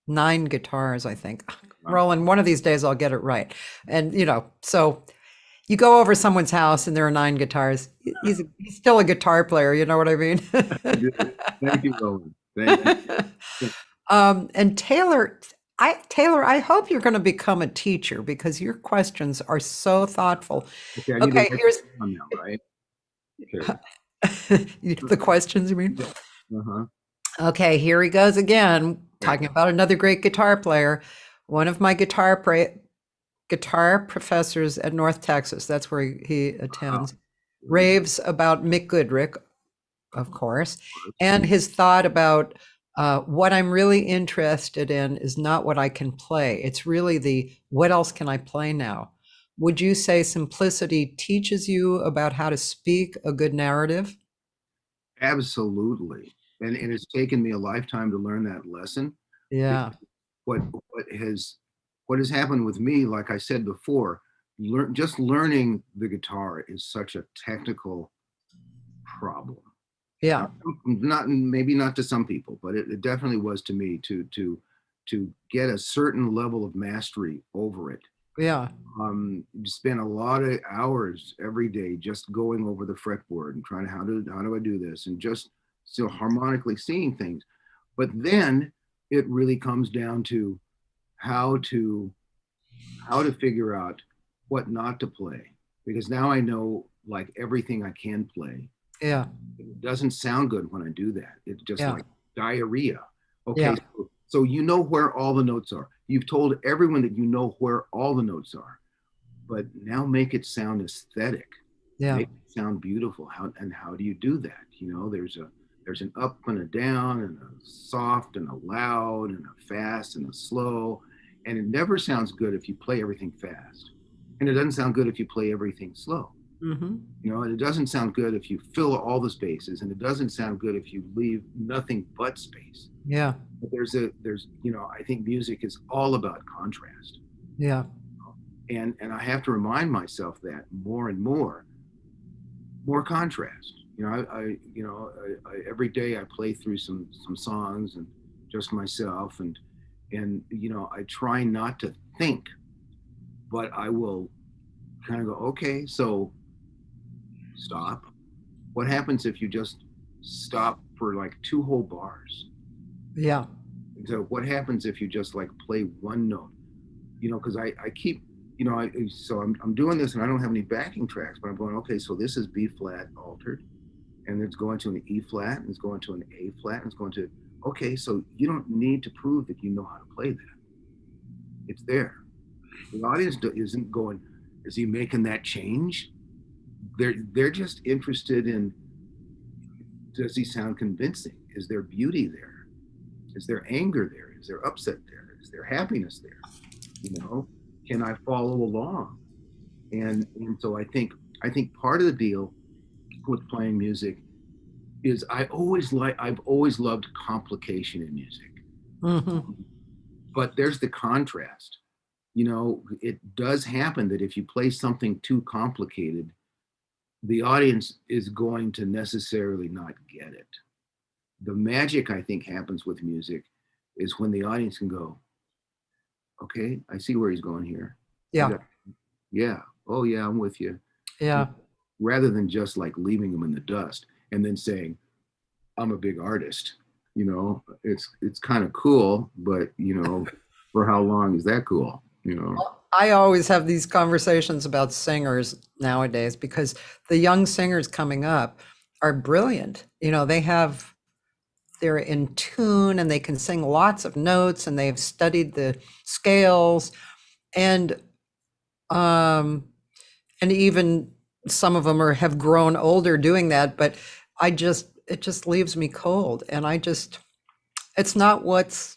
9 guitars, I think. Wow. Roland, one of these days I'll get it right. And so you go over someone's house and there are 9 guitars. He's still a guitar player, you know what I mean? I do. Thank you, Roland. Thank you. And Taylor, I hope you're going to become a teacher because your questions are so thoughtful. Okay, I need to Okay, write here's this down now, right? Okay. the questions, you mean? Yeah. Uh-huh. Okay, here he goes again, Okay. talking about another great guitar player. One of my guitar professors at North Texas, that's where he Wow. attends, raves about Mick Goodrick, of course, and his thought about what I'm really interested in is not what I can play. It's really the what else can I play now? Would you say simplicity teaches you about how to speak a good narrative? Absolutely. And it's taken me a lifetime to learn that lesson. Yeah. What what has what has happened with me, like I said before, just learning the guitar is such a technical problem. Yeah. Not maybe not to some people, but it definitely was to me to get a certain level of mastery over it. Yeah. Spend a lot of hours every day just going over the fretboard and trying to how do I do this, and just still harmonically seeing things. But then it really comes down to how to how to figure out what not to play, because now I know like everything I can play. Yeah. It doesn't sound good when I do that. It's just Yeah. like diarrhea. Okay, Yeah. so you know where all the notes are. You've told everyone that you know where all the notes are, but now make it sound aesthetic. Yeah. Make it sound beautiful. How do you do that? You know, there's an up and a down and a soft and a loud and a fast and a slow, and it never sounds good if you play everything fast, and it doesn't sound good if you play everything slow. Mm-hmm. You know, and it doesn't sound good if you fill all the spaces, and it doesn't sound good if you leave nothing but space. Yeah. But there's you know, I think music is all about contrast. Yeah. And I have to remind myself that more and more contrast. You know, every day I play through some songs and just myself, and you know, I try not to think, but I will kind of go, okay, so stop. What happens if you just stop for like two whole bars? Yeah. So what happens if you just like play one note? You know, because I keep, you know, so I'm doing this and I don't have any backing tracks, but I'm going, okay, so this is B flat altered, and it's going to an E flat, and it's going to an A flat, and it's going to, okay, so you don't need to prove that you know how to play that. It's there. The audience isn't going, is he making that change? They're just interested in, does he sound convincing? Is there beauty there? Is there anger there? Is there upset there? Is there happiness there? You know, can I follow along? And so I think part of the deal with playing music is I've always loved complication in music. Mm-hmm. But there's the contrast. You know, it does happen that if you play something too complicated, the audience is going to necessarily not get it. The magic, I think, happens with music is when the audience can go, okay, I see where he's going here. Yeah. Yeah. Oh, yeah, I'm with you. Yeah. Rather than just like leaving them in the dust and then saying, I'm a big artist. You know, it's kind of cool, but you know, for how long is that cool? You know. I always have these conversations about singers nowadays because the young singers coming up are brilliant. You know, they're in tune and they can sing lots of notes and they've studied the scales and um and even some of them have grown older doing that, but it just leaves me cold, and it's not what's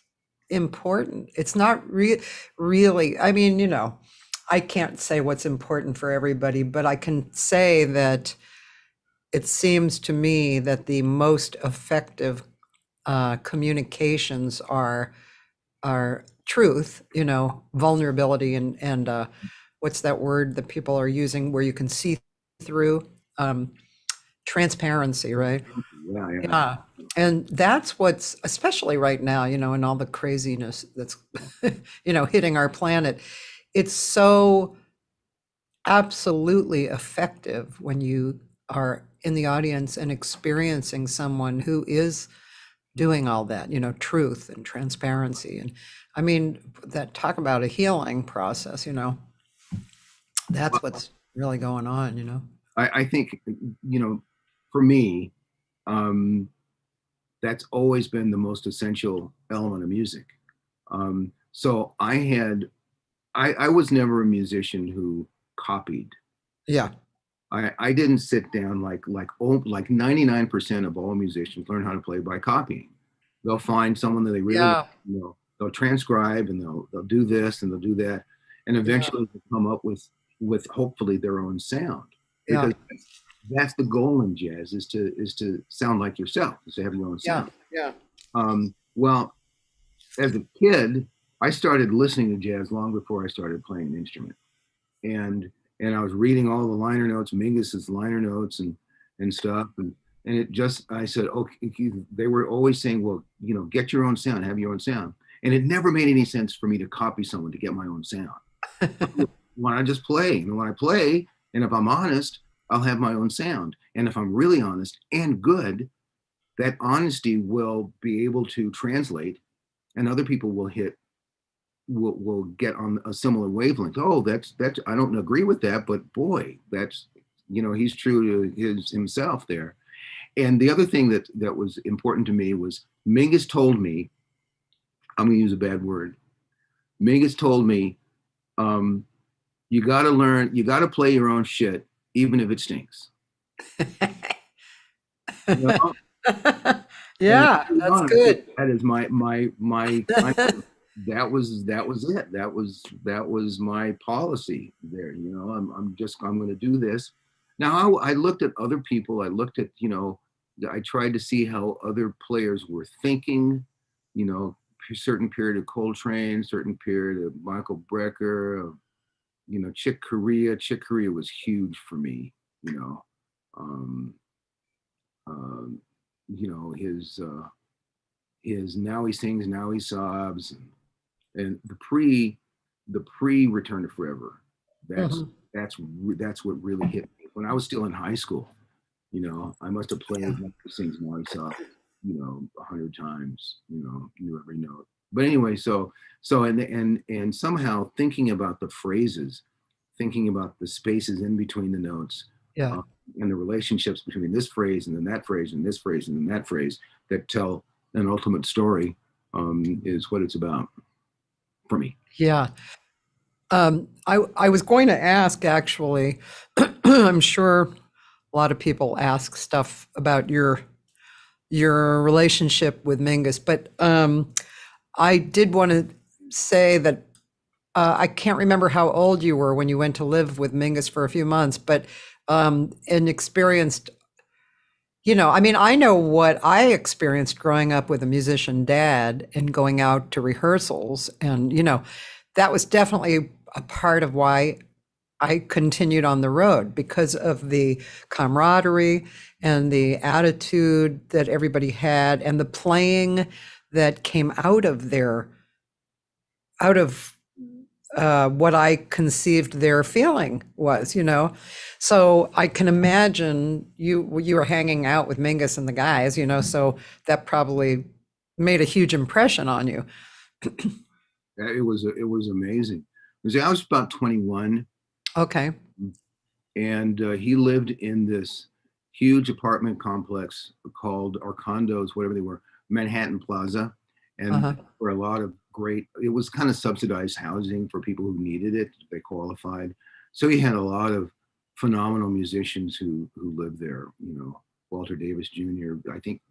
important. It's not really, I mean, you know, I can't say what's important for everybody, but I can say that it seems to me that the most effective communications are truth, you know, vulnerability, and what's that word that people are using where you can see through, um, transparency, right? Yeah, yeah. Yeah. And that's what's, especially right now, you know, and all the craziness that's, you know, hitting our planet. It's so absolutely effective when you are in the audience and experiencing someone who is doing all that, you know, truth and transparency. And I mean, that talk about a healing process, you know, that's what's really going on, you know? I think, you know, for me, um, that's always been the most essential element of music. So I was never a musician who copied. Yeah. I didn't sit down like 99% of all musicians learn how to play by copying. They'll find someone that they really, Yeah. you know, they'll transcribe and they'll do this and they'll do that, and eventually they'll come up with hopefully their own sound, Yeah. because that's the goal in jazz, is to sound like yourself, is to have your own Yeah. sound. Yeah. Well, as a kid, I started listening to jazz long before I started playing an instrument, and I was reading all the liner notes, Mingus's liner notes and stuff, And it just, I said, okay, they were always saying, well, get your own sound, have your own sound. And it never made any sense for me to copy someone to get my own sound. When I just play, and when I play, and if I'm honest, I'll have my own sound. And if I'm really honest and good, that honesty will be able to translate, and other people will get on a similar wavelength. Oh, that's I don't agree with that, but boy, that's he's true to himself there. And the other thing that was important to me was Mingus told me, I'm going to use a bad word. Mingus told me, you got to learn, you got to play your own shit, even if it stinks. You know? Yeah, that's good. That is my that was it. That was my policy there. I'm going to do this. Now I looked at other people. I looked at I tried to see how other players were thinking. Certain period of Coltrane, certain period of Michael Brecker, Chick Corea. Chick Corea was huge for me. Um, um, his Now He Sings, Now He Sobs, and the pre Return to Forever. That's what really hit me when I was still in high school. I must have played Now He Sings, Now He Sobs 100 times, knew every note. But anyway, so and somehow thinking about the phrases, thinking about the spaces in between the notes, and the relationships between this phrase and then that phrase and this phrase and then that phrase that tell an ultimate story, is what it's about for me. Yeah. I was going to ask, actually, I'm sure a lot of people ask stuff about your relationship with Mingus, but I did want to say that I can't remember how old you were when you went to live with Mingus for a few months, but and experienced, I mean, I know what I experienced growing up with a musician dad and going out to rehearsals, and that was definitely a part of why I continued on the road, because of the camaraderie and the attitude that everybody had and the playing that came out of what I conceived their feeling was, So I can imagine you were hanging out with Mingus and the guys, so that probably made a huge impression on you. It was amazing. I was about 21. Okay. And he lived in this huge apartment complex called, or condos, whatever they were, Manhattan Plaza. And for a lot of it was kind of subsidized housing for people who needed it. They qualified. So he had a lot of phenomenal musicians who lived there. Walter Davis Jr., I think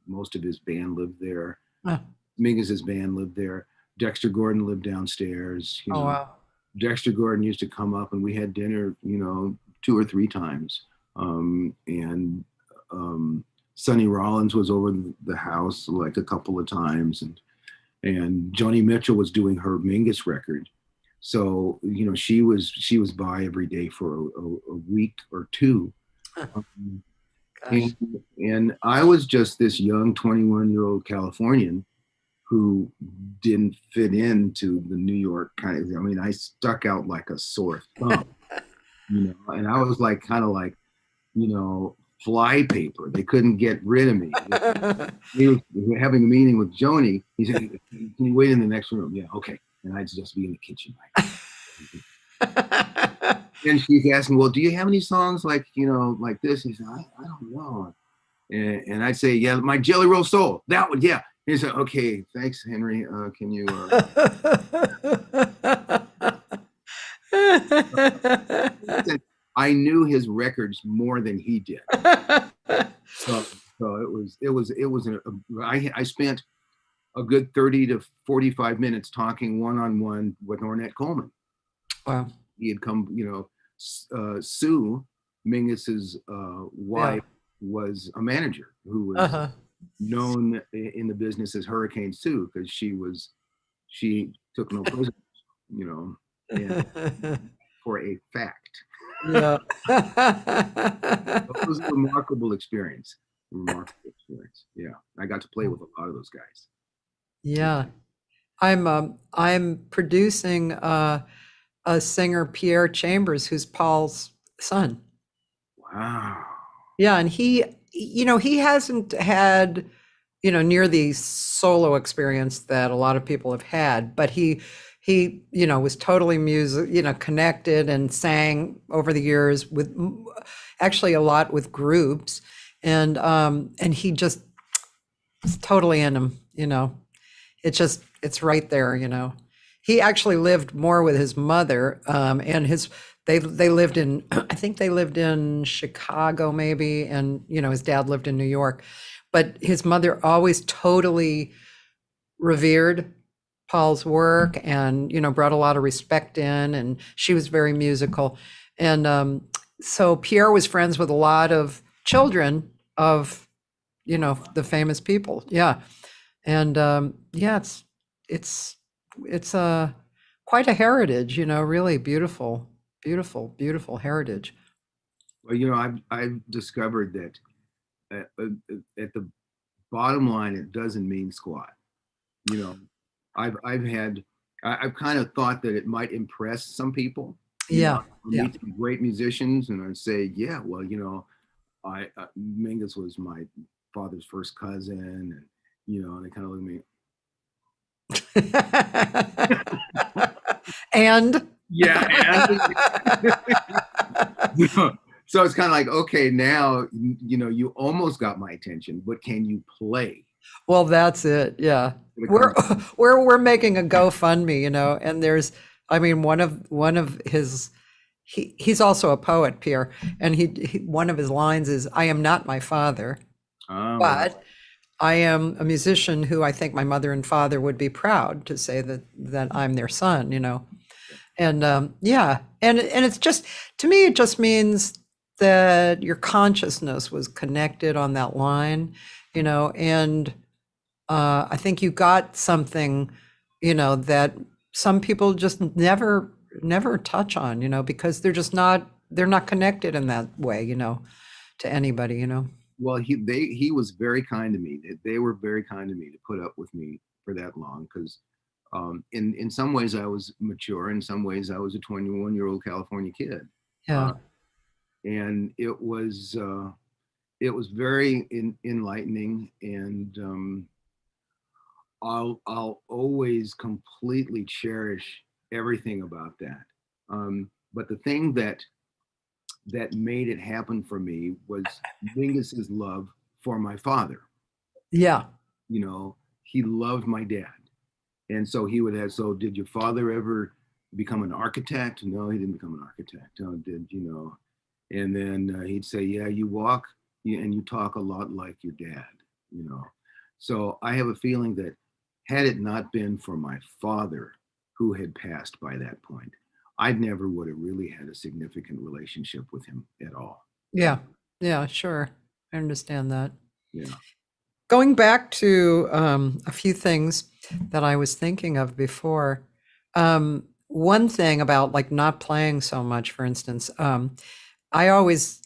most of his band lived there. Mingus's band lived there. Dexter Gordon lived downstairs. Wow. Dexter Gordon used to come up and we had dinner, 2 or 3 times. And Sonny Rollins was over the house like a couple of times. And Joni Mitchell was doing her Mingus record. So, she was by every day for a week or 2. And I was just this young 21-year-old Californian who didn't fit into the New York kind of, I stuck out like a sore thumb, and I was like, kind of like, fly paper. They couldn't get rid of me. We were having a meeting with Joni. He said, can you wait in the next room? Yeah, okay. And I'd just be in the kitchen. And she's asking, well, do you have any songs like, like this? He said, I don't know. And I'd say, yeah, my Jelly Roll Soul, that one, yeah. He said, okay, thanks, Henry. Can you? I knew his records more than he did. So I spent a good 30 to 45 minutes talking one-on-one with Ornette Coleman. Wow. He had come, Sue, Mingus's wife, was a manager who was known in the business as Hurricane Sue, because she took no prisoners, for a fact. Yeah. It was a remarkable experience. remarkable experience. Yeah, I got to play with a lot of those guys. Yeah. I'm producing a singer, Pierre Chambers, who's Paul's son. Wow. Yeah, and he hasn't had, near the solo experience that a lot of people have had, but he was totally connected and sang over the years with actually a lot with groups, and he just it's totally in him. It's right there. He actually lived more with his mother, and they lived in I think they lived in Chicago maybe, and his dad lived in New York, but his mother always totally revered Paul's work and brought a lot of respect in, and she was very musical, and so Pierre was friends with a lot of children of the famous people. Yeah. And yeah, it's quite a heritage, really beautiful, beautiful, beautiful heritage. Well, I've discovered that at the bottom line, it doesn't mean squat. I've kind of thought that it might impress some people. Yeah, I yeah, meet some great musicians, and I say, yeah, well, I Mingus was my father's first cousin, and they kind of look at me. and Yeah, so it's kind of like, okay, now you almost got my attention, but can you play? well, that's it. Yeah, we're making a GoFundMe, and I mean, one of his. He's also a poet, Pierre, and one of his lines is, "I am not my father, Oh, wow. but I am a musician who I think my mother and father would be proud to say that I'm their son." And yeah, and it's just, to me, it just means that your consciousness was connected on that line, and I think you got something, that some people just never touch on, because they're not connected in that way, to anybody. Well, he was very kind to me. They were very kind to me to put up with me for that long, because in some ways I was mature, in some ways I was a 21-year-old California kid, Yeah. and it was very enlightening, and I'll always completely cherish everything about that. But the thing that made it happen for me was Mingus's love for my father. Yeah. He loved my dad. And so he would have, so did your father ever become an architect? No, he didn't become an architect. Oh, and then he'd say, yeah, you walk and you talk a lot like your dad. So I have a feeling that had it not been for my father, who had passed by that point, I never would have really had a significant relationship with him at all. Yeah. Yeah, sure. I understand that. Yeah. Going back to a few things that I was thinking of before. One thing about like not playing so much, for instance, I always,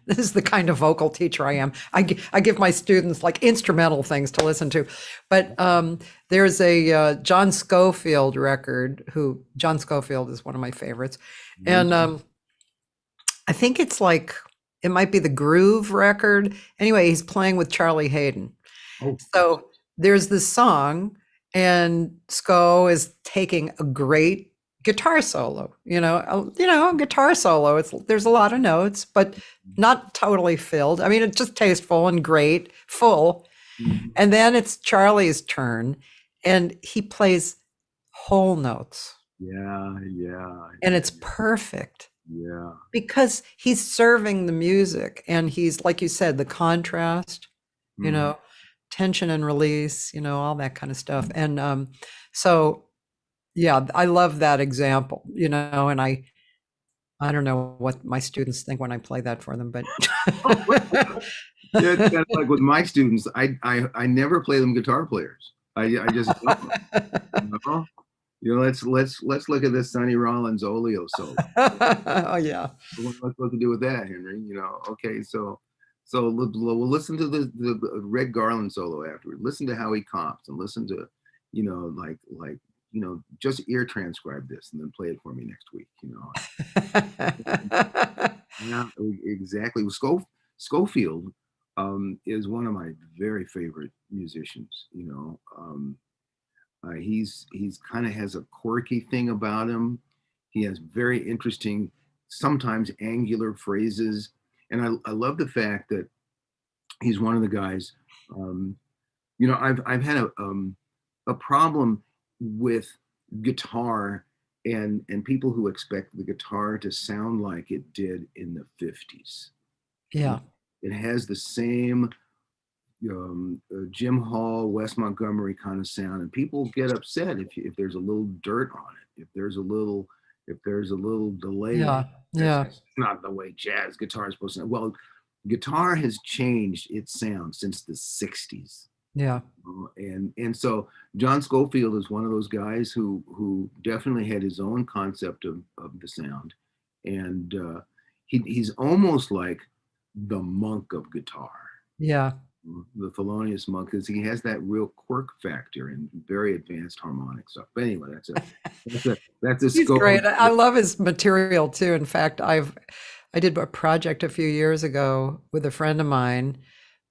this is the kind of vocal teacher I am. I give my students like instrumental things to listen to. But there's a John Scofield record, John Scofield is one of my favorites. And I think it might be the Groove record. Anyway, he's playing with Charlie Hayden. Oh. So there's this song, and Sco is taking a great guitar solo. Guitar solo. There's a lot of notes, but not totally filled. I mean, it's just tasteful and great, full. Mm-hmm. And then it's Charlie's turn, and he plays whole notes. Yeah. And it's perfect. Yeah. Because he's serving the music, and he's, like you said, the contrast, tension and release, all that kind of stuff. And so, yeah, I love that example, and I don't know what my students think when I play that for them, but Yeah, it's kind of like with my students, I never play them guitar players. I just don't. Let's look at this Sonny Rollins Oleo solo. oh yeah. What's supposed to do with that, Henry? Okay, so So we'll listen to the Red Garland solo afterward. Listen to how he comps, and listen to, just ear transcribe this and then play it for me next week. Yeah, exactly. Schofield is one of my very favorite musicians. He's kind of has a quirky thing about him. He has very interesting, sometimes angular phrases, and I love the fact that he's one of the guys. I've had a problem with guitar and people who expect the guitar to sound like it did in the 50s. Yeah. It has the same Jim Hall, Wes Montgomery kind of sound, and people get upset if there's a little dirt on it, if there's a little delay. Yeah. Yeah. That's not the way jazz guitar is supposed to. Well, guitar has changed its sound since the 60s. Yeah. And so John Scofield is one of those guys who definitely had his own concept of the sound, and he's almost like the monk of guitar. Yeah. The Thelonious Monk, because he has that real quirk factor and very advanced harmonic stuff. But anyway, that's a He's scope. great. I love his material too. In fact, I did a project a few years ago with a friend of mine,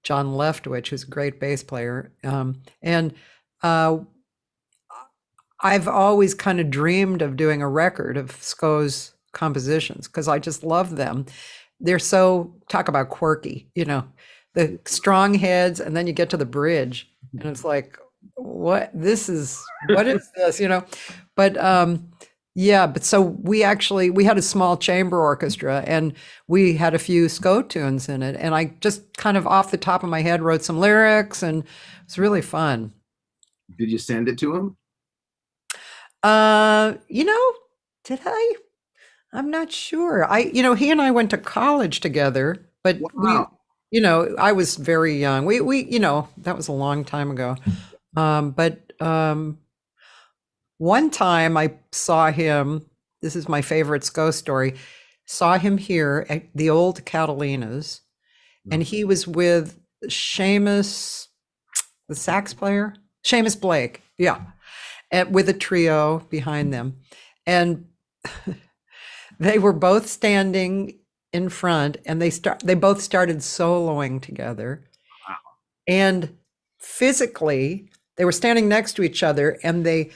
John Leftwich, who's a great bass player. And I've always kind of dreamed of doing a record of Sco's compositions because I just love them. They're so, talk about quirky, the strong heads, and then you get to the bridge and it's like, what is this? But yeah, but so we had a small chamber orchestra and we had a few Sco tunes in it. And I just kind of off the top of my head wrote some lyrics and it's really fun. Did you send it to him? Did I? I'm not sure. He and I went to college together, but Wow. I was very young. We that was a long time ago. But one time I saw him, this is my favorite Sco story, saw him here at the old Catalinas, and he was with Seamus, the sax player, Seamus Blake, yeah, with a trio behind them. And they were both standing in front, and they both started soloing together. Wow. And physically, they were standing next to each other, and they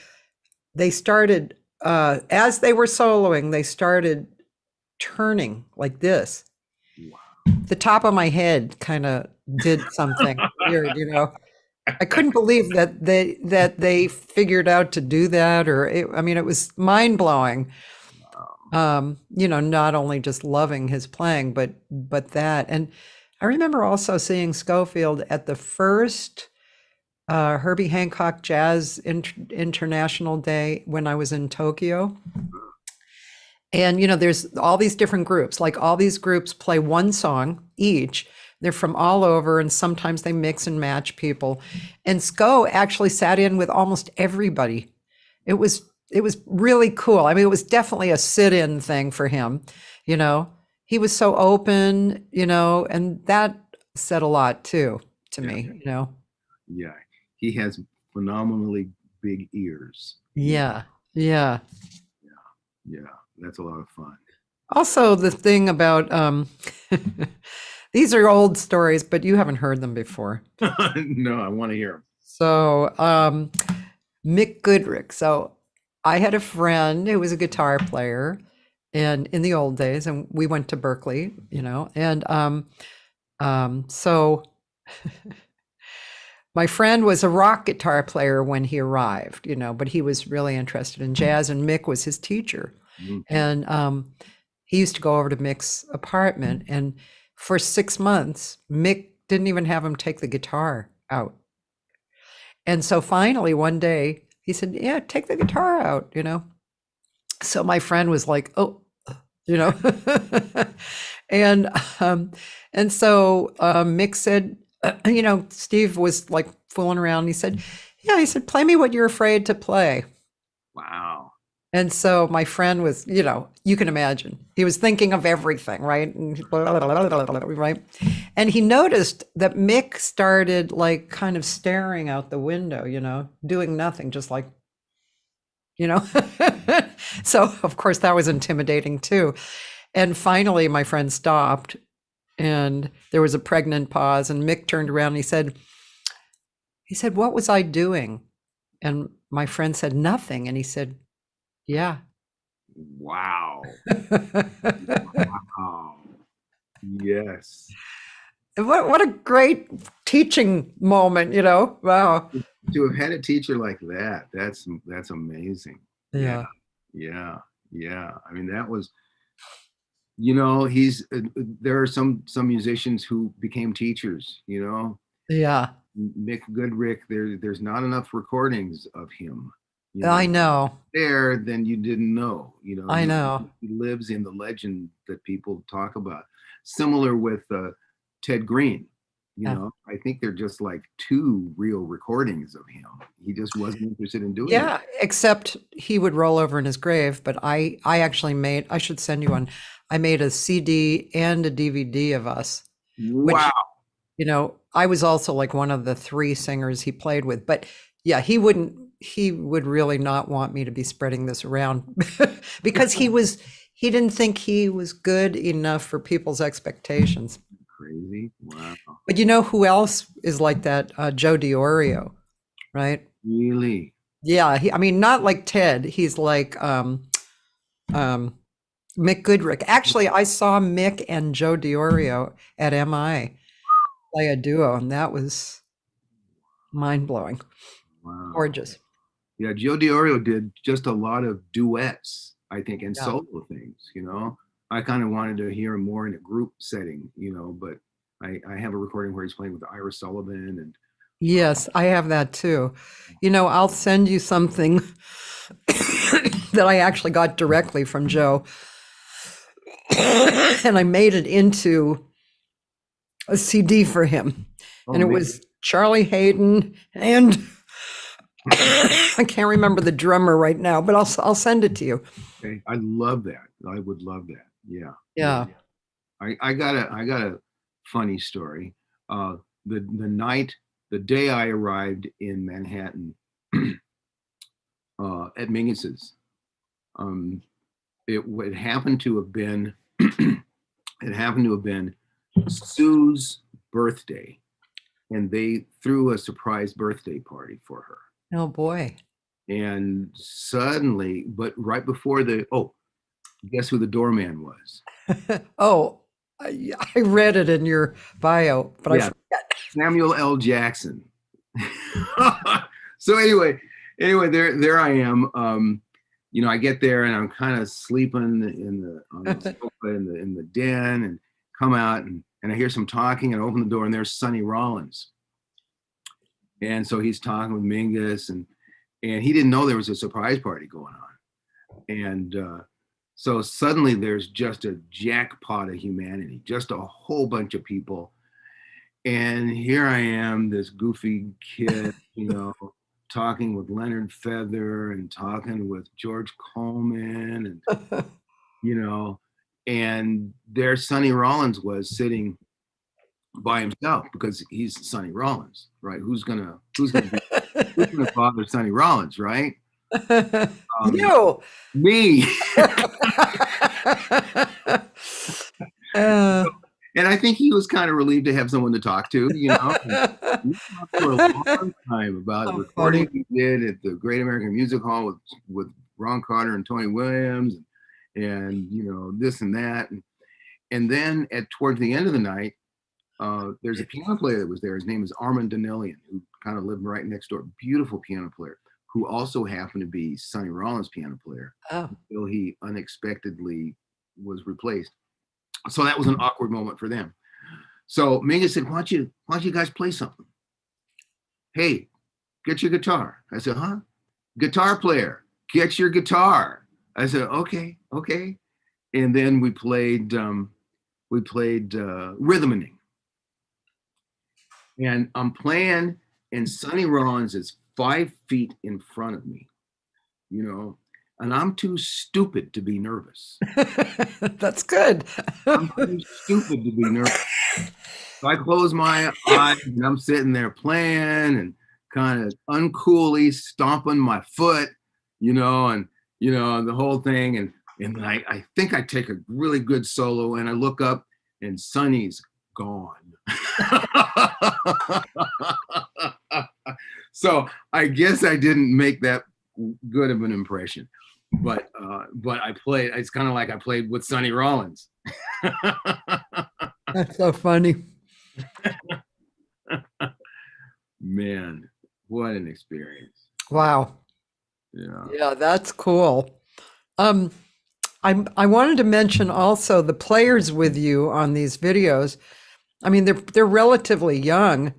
started as they were soloing, they started turning like this. Wow. The top of my head kind of did something weird, I couldn't believe that they figured out to do that, it was mind blowing. Not only just loving his playing, but that. And I remember also seeing Scofield at the first Herbie Hancock Jazz International Day when I was in Tokyo. And, there's all these different groups, like all these groups play one song each. They're from all over, and sometimes they mix and match people. And Sco actually sat in with almost everybody. It was really cool. It was definitely a sit-in thing for him. He was so open, and that said a lot too to me, Yeah. He has phenomenally big ears. Yeah. Yeah. That's a lot of fun. Also, the thing about these are old stories, but you haven't heard them before. No, I want to hear them. So Mick Goodrick. So I had a friend who was a guitar player, and in the old days, and we went to Berkeley, and so my friend was a rock guitar player when he arrived, but he was really interested in jazz, and Mick was his teacher. Mm-hmm. And he used to go over to Mick's apartment, and for 6 months, Mick didn't even have him take the guitar out. And so finally one day he said, yeah, take the guitar out, So my friend was like, oh, and so Mick said, Steve was like fooling around. He said, play me what you're afraid to play. Wow. And so my friend was, you can imagine, he was thinking of everything, right? And right. And he noticed that Mick started like kind of staring out the window, doing nothing, just like, you know. So of course that was intimidating too. And finally my friend stopped and there was a pregnant pause and Mick turned around and he said, "What was I doing?" And my friend said, "Nothing." And he said, "Yeah." Wow. Wow. Yes. What a great teaching moment, Wow. To have had a teacher like that, that's amazing. Yeah. Yeah. Yeah. Yeah. I mean, that was, he's there are some musicians who became teachers, Yeah. Mick Goodrick, there's not enough recordings of him. I know. There, then you didn't know. I know. He lives in the legend that people talk about. Similar with Ted Green. Yeah. I think they're just like two real recordings of him. He just wasn't interested in doing it. Yeah, except he would roll over in his grave, but I actually I should send you one. I made a CD and a DVD of us, which, Wow. I was also like one of the 3 singers he played with, but yeah, he would really not want me to be spreading this around because he didn't think he was good enough for people's expectations. Crazy. Wow. But you know who else is like that? Joe DiOrio, right? Really? Yeah, I mean, not like Ted. He's like Mick Goodrick. Actually, I saw Mick and Joe DiOrio at MI play a duo, and that was mind-blowing. Wow. Gorgeous. Yeah, Joe DiOrio did just a lot of duets, I think, and Yeah. solo things, I kind of wanted to hear him more in a group setting, but I have a recording where he's playing with Ira Sullivan and Yes, I have that too. I'll send you something that I actually got directly from Joe. And I made it into a CD for him. And it was Charlie Hayden and I can't remember the drummer right now, but I'll send it to you. Okay. I love that. I would love that. Yeah. Yeah. I got a funny story. The day I arrived in Manhattan at Mingus's, it happened to have been Sue's birthday, and they threw a surprise birthday party for her. Oh boy. And suddenly, but right before guess who the doorman was? Oh, I read it in your bio, but I forgot. Samuel L. Jackson. So anyway, there I am. I get there and I'm kind of sleeping on the sofa in the den, and come out and I hear some talking, and I open the door and there's Sonny Rollins. And so he's talking with Mingus, and he didn't know there was a surprise party going on. And so suddenly there's just a jackpot of humanity, just a whole bunch of people. And here I am, this goofy kid, talking with Leonard Feather and talking with George Coleman, and, and there Sonny Rollins was sitting by himself, because he's Sonny Rollins, right? Who's gonna bother Sonny Rollins, right? You. Me. And I think he was kind of relieved to have someone to talk to, We talked for a long time about the recording he did at the Great American Music Hall with Ron Carter and Tony Williams, and this and that, and then towards the end of the night, there's a piano player that was there. His name is Armand Danelian, who kind of lived right next door. Beautiful piano player, who also happened to be Sonny Rollins' piano player, until he unexpectedly was replaced. So that was an awkward moment for them. So Mingus said, why don't you guys play something? Hey, get your guitar. I said, huh? Guitar player, get your guitar. I said, okay. And then we played Rhythming. And I'm playing, and Sonny Rollins is 5 feet in front of me, and I'm too stupid to be nervous. That's good. I'm too stupid to be nervous. So I close my eyes and I'm sitting there playing and kind of uncoolly stomping my foot, and the whole thing. And I think I take a really good solo and I look up and Sonny's gone. So I guess I didn't make that good of an impression. But I played, it's kind of like I played with Sonny Rollins. That's so funny. Man, what an experience. Wow. Yeah. Yeah, that's cool. I wanted to mention also the players with you on these videos. I mean, they're relatively young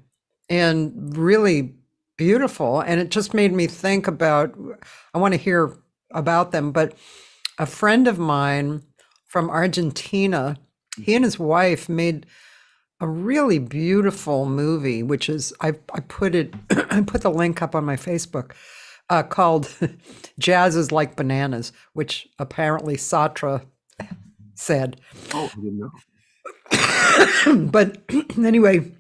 and really beautiful, and it just made me think about. I want to hear about them, but a friend of mine from Argentina, he and his wife made a really beautiful movie, which is I put it I put the link up on my Facebook, called "Jazz is Like Bananas," which apparently Sartre said. Oh, I didn't know. But anyway,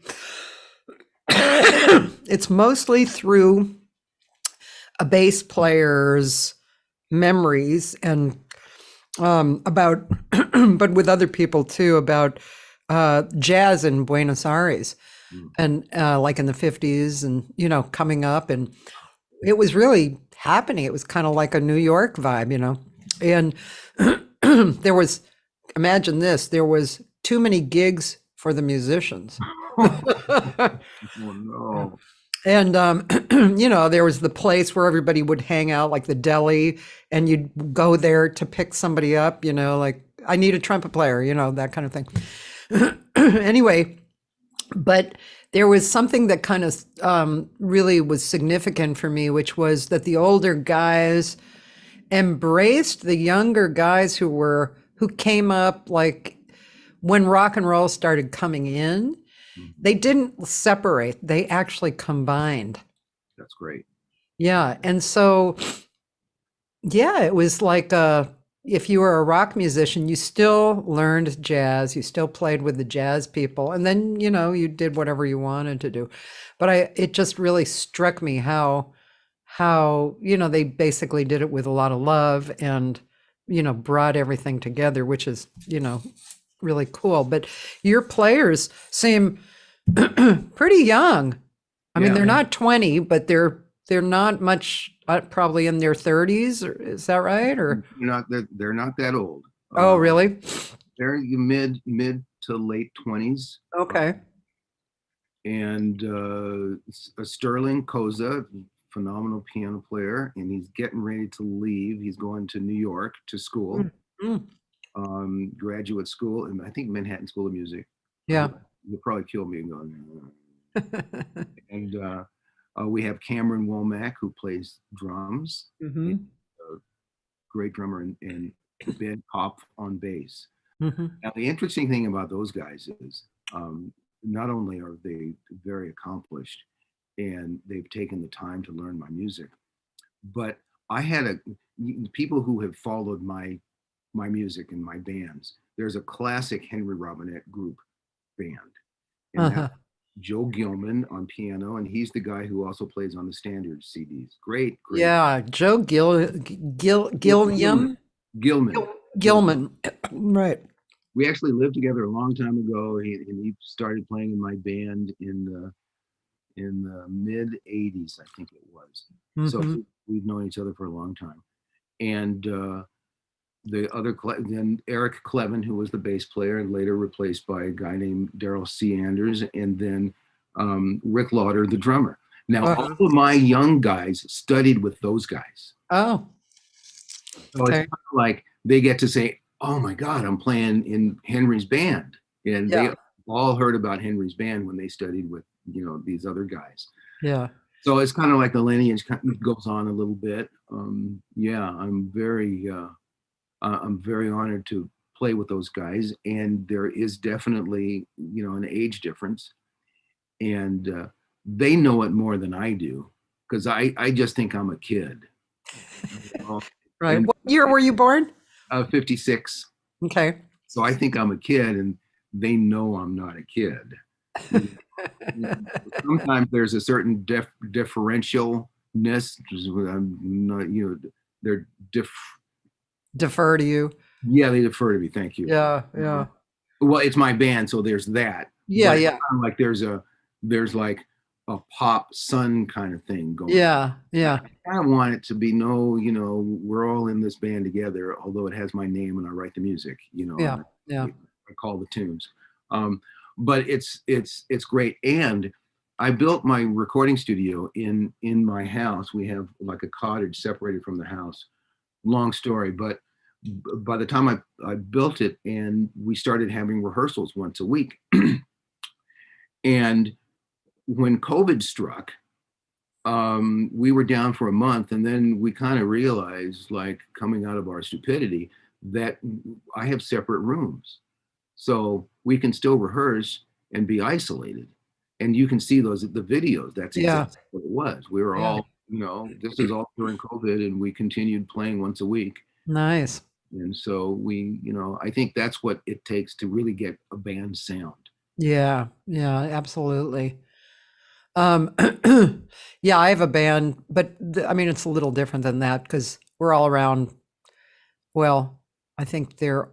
it's mostly through a bass player's memories and about, but with other people too, about jazz in Buenos Aires and like in the 50s and, coming up. And it was really happening. It was kind of like a New York vibe, and there was, imagine this, there was too many gigs for the musicians. Oh no. And, there was the place where everybody would hang out, like the deli, and you'd go there to pick somebody up, like, I need a trumpet player, that kind of thing. Anyway, but there was something that kind of really was significant for me, which was that the older guys embraced the younger guys who came up like when rock and roll started coming in. They didn't separate, they actually combined. That's great. Yeah. And so, yeah, it was like if you were a rock musician, you still learned jazz, you still played with the jazz people, and then, you did whatever you wanted to do. But it just really struck me how, they basically did it with a lot of love and, brought everything together, which is, really cool. But your players seem pretty young. I mean, Yeah. they're not 20, but they're not much, probably in their 30s, or is that right? Or They're not that old. oh, really? They're mid to late 20s. Okay. And Sterling Koza, phenomenal piano player, and he's getting ready to leave. He's going to New York to school. Graduate school, and I think Manhattan School of Music. Yeah. You'll probably kill me and go. And we have Cameron Womack, who plays drums. Mhm. Great drummer, and Ben Kopp on bass. Mhm. Now, the interesting thing about those guys is not only are they very accomplished and they've taken the time to learn my music, but I had people who have followed my music and my bands. There's a classic Henry Robinett group band, and that's Joe Gilman on piano, and he's the guy who also plays on the Standard CDs. Great. Yeah, Joe Gilman. Gilman, right. We actually lived together a long time ago, and he started playing in my band in the mid '80s, I think it was. So we've known each other for a long time. And the other, then Eric Clevin, who was the bass player and later replaced by a guy named Daryl C. Anders, and then Rick Lauder, the drummer. Now, all of my young guys studied with those guys. Oh. So it's kind of like they get to say, oh my God, I'm playing in Henry's band. And they all heard about Henry's band when they studied with, these other guys. Yeah. So it's kind of like the lineage kind of goes on a little bit. Yeah, I'm very honored to play with those guys. And there is definitely, an age difference. And they know it more than I do, because I just think I'm a kid. Right. And What year were you born? 56. Okay. So I think I'm a kid, and they know I'm not a kid. Sometimes there's a certain differentialness. I'm not, they're Defer to you. yeah, they defer to me. Thank you. Yeah. Yeah. Well, it's my band, so there's that. Yeah. But it's Yeah. kind of like there's like a pop sun kind of thing going on. Yeah. Yeah. I kind of want it to be no, we're all in this band together, although it has my name and I write the music, Yeah. and Yeah. I call the tunes. But it's great. And I built my recording studio in my house. We have like a cottage separated from the house. Long story, but by the time I built it and we started having rehearsals once a week, and when COVID struck, we were down for a month, and then we kind of realized, like coming out of our stupidity, that I have separate rooms, so we can still rehearse and be isolated. And you can see the videos. That's Yeah. exactly what it was. We were Yeah. all, this is all during COVID, and we continued playing once a week. Nice. And so I think that's what it takes to really get a band sound. Yeah. Yeah. Absolutely. Um, yeah, I have a band, but I mean, it's a little different than that because we're all around. Well, I think they're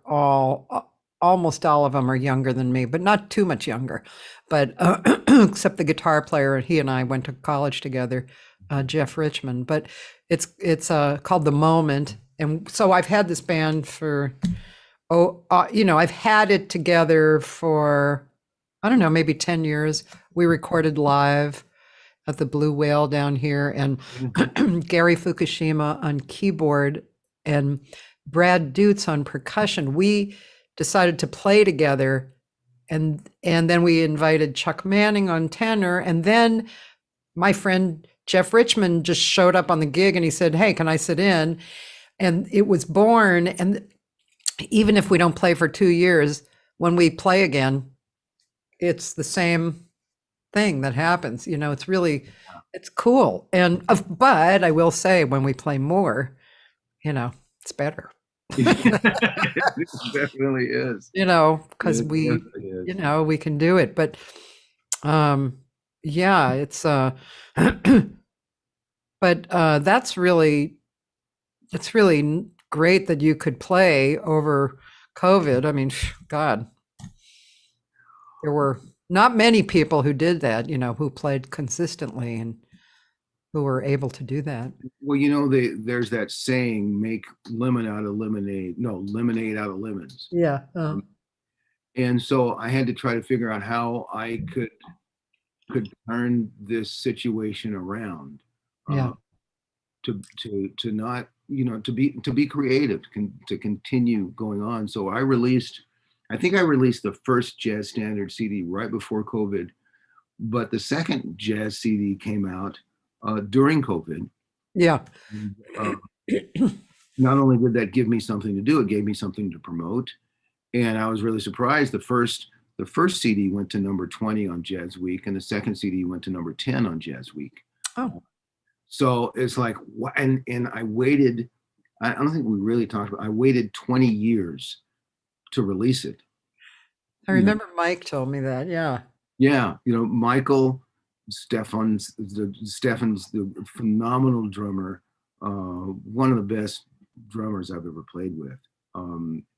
almost all of them are younger than me, but not too much younger. But except the guitar player, he and I went to college together, Jeff Richmond. But it's called The Moment, and so I've had this band for I've had it together for I don't know, maybe 10 years. We recorded live at the Blue Whale down here, and Gary Fukushima on keyboard and Brad Dutz on percussion. We decided to play together, and then we invited Chuck Manning on tenor, and then my friend Jeff Richmond just showed up on the gig and he said, "Hey, can I sit in?" And it was born. And even if we don't play for 2 years, when we play again, it's the same thing that happens. It's really, it's cool. But I will say when we play more, it's better. It definitely is. Because It we, definitely is. we can do it. But yeah, it's but it's really great that you could play over COVID. I mean, God, there were not many people who did that, who played consistently and who were able to do that. Well, there's that saying, make lemon out of lemonade. No, lemonade out of lemons. Yeah. And so I had to try to figure out how I could turn this situation around. Yeah. To not, to be creative, to continue going on. So I think I released the first jazz standard CD right before COVID, but the second jazz CD came out during COVID. Yeah. And, not only did that give me something to do, it gave me something to promote. And I was really surprised. The first CD went to number 20 on Jazz Week, and the second CD went to number 10 on Jazz Week. Oh. So it's like, and I waited, I don't think we really talked about, I waited 20 years to release it. I remember Mike told me that. Yeah. Yeah. Michael Stefan's the phenomenal drummer, one of the best drummers I've ever played with.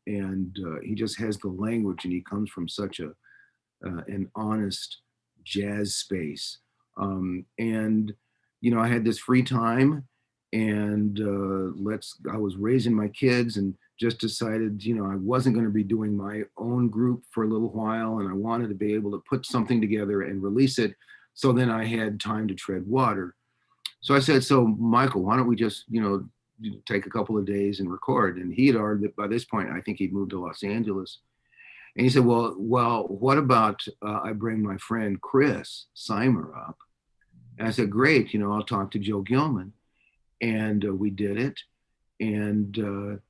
And he just has the language, and he comes from such an honest jazz space. And I had this free time, and I was raising my kids, and just decided, I wasn't going to be doing my own group for a little while, and I wanted to be able to put something together and release it. So then I had time to tread water. So I said, so Michael, why don't we just, take a couple of days and record? And he had already, by this point, I think he'd moved to Los Angeles. And he said, well, what about I bring my friend Chris Seimer up? And I said, great, I'll talk to Joe Gilman. And we did it. And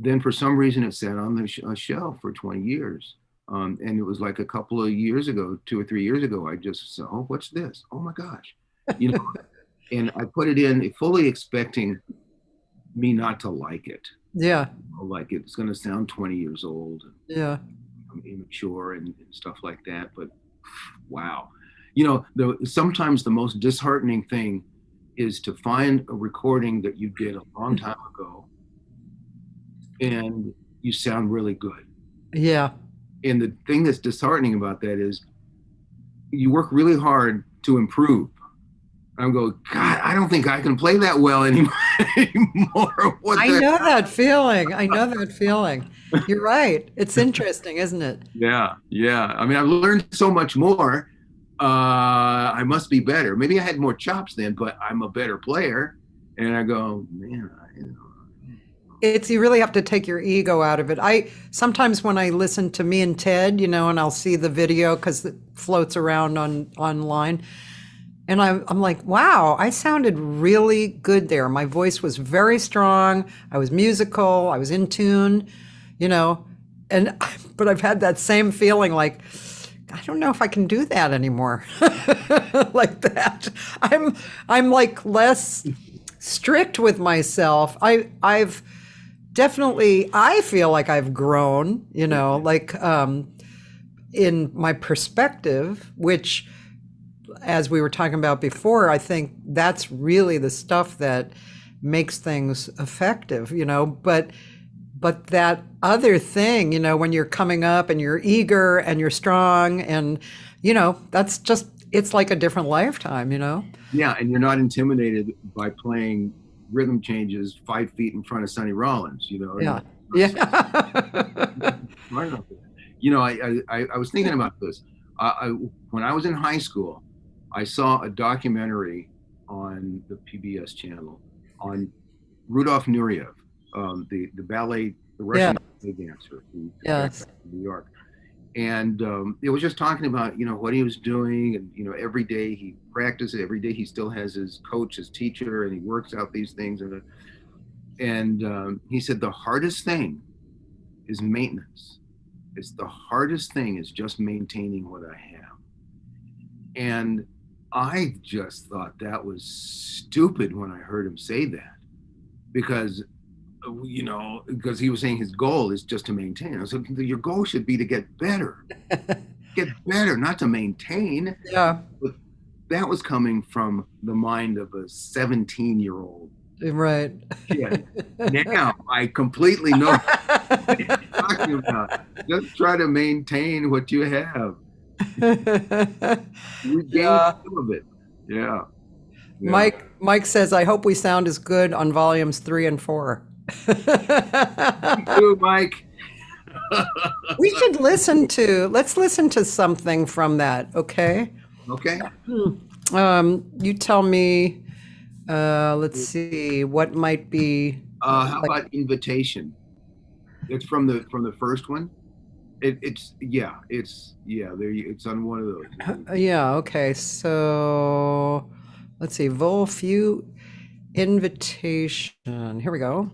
then for some reason it sat on the shelf for 20 years. And it was like a couple of years ago, 2 or 3 years ago, I just said, oh, what's this? Oh my gosh. And I put it in fully expecting, me not to like it. Yeah. Like it's going to sound 20 years old. Yeah. I'm immature and stuff like that. But wow, sometimes the most disheartening thing is to find a recording that you did a long time ago and you sound really good. Yeah. And the thing that's disheartening about that is you work really hard to improve. I'm going, God, I don't think I can play that well anymore. I know that feeling. I know that feeling. You're right. It's interesting, isn't it? Yeah. I mean, I've learned so much more. I must be better. Maybe I had more chops then, but I'm a better player. And I go, man, you really have to take your ego out of it. I sometimes when I listen to Me and Ted, and I'll see the video because it floats around online. And I'm like, wow, I sounded really good there. My voice was very strong. I was musical. I was in tune, but I've had that same feeling like, I don't know if I can do that anymore. Like that. I'm like less strict with myself. I've definitely, I feel like I've grown, like in my perspective, which, as we were talking about before, I think that's really the stuff that makes things effective, but that other thing, when you're coming up and you're eager and you're strong and, that's just, it's like a different lifetime, Yeah, and you're not intimidated by playing rhythm changes 5 feet in front of Sonny Rollins, Yeah. I was thinking about this. When I was in high school, I saw a documentary on the PBS channel on Rudolf Nureyev, the ballet, the Russian ballet dancer who came to New York. And it was just talking about, what he was doing. And, every day he practices, every day he still has his coach, his teacher, and he works out these things. And he said, the hardest thing is maintenance. It's the hardest thing is just maintaining what I have. And I just thought that was stupid when I heard him say that, because he was saying his goal is just to maintain. I said, your goal should be to get better, not to maintain. Yeah. But that was coming from the mind of a 17-year-old. Right. Kid. Now I completely know what you're talking about. Just try to maintain what you have. We gained some of it. Yeah. Mike says, I hope we sound as good on volumes 3 and 4. You too, Mike. Let's listen to something from that, okay? Okay. You tell me, let's see, what might be. How about Invitation? It's from the first one. It's on one of those. Yeah, okay. So let's see, Vol Few Invitation. Here we go.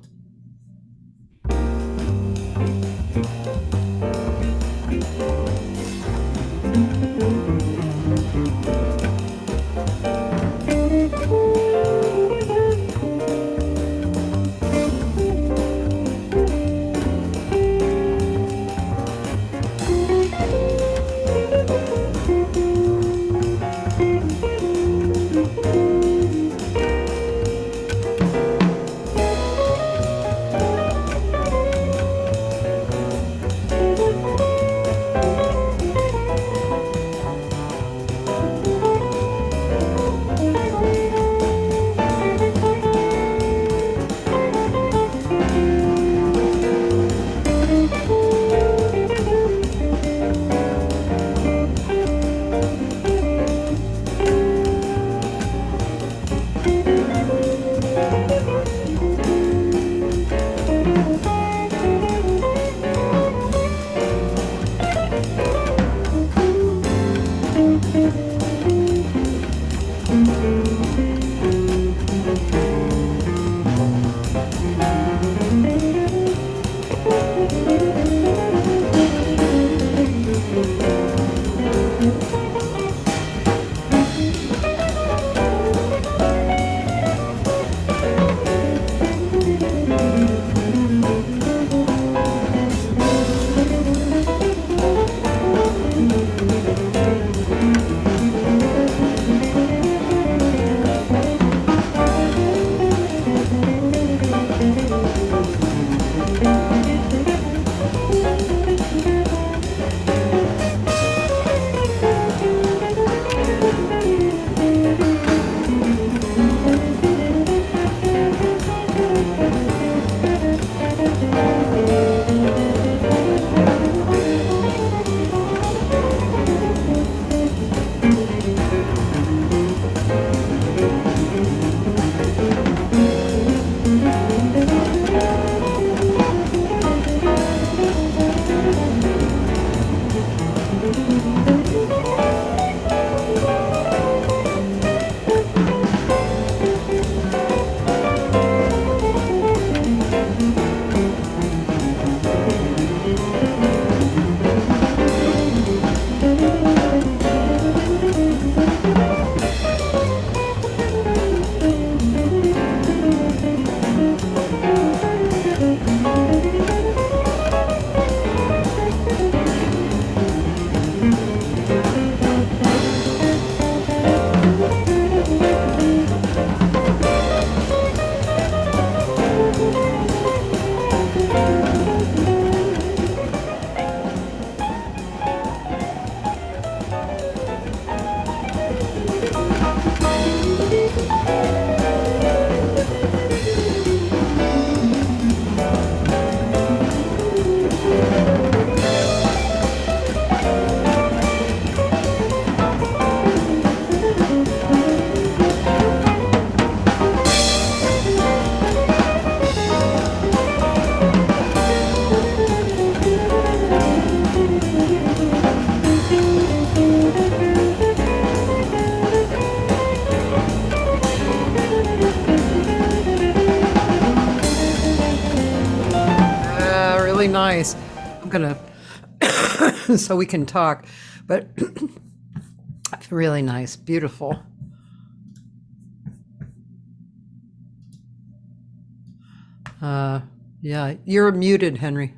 gonna so we can talk. But really nice, beautiful. Yeah, you're muted, Henry.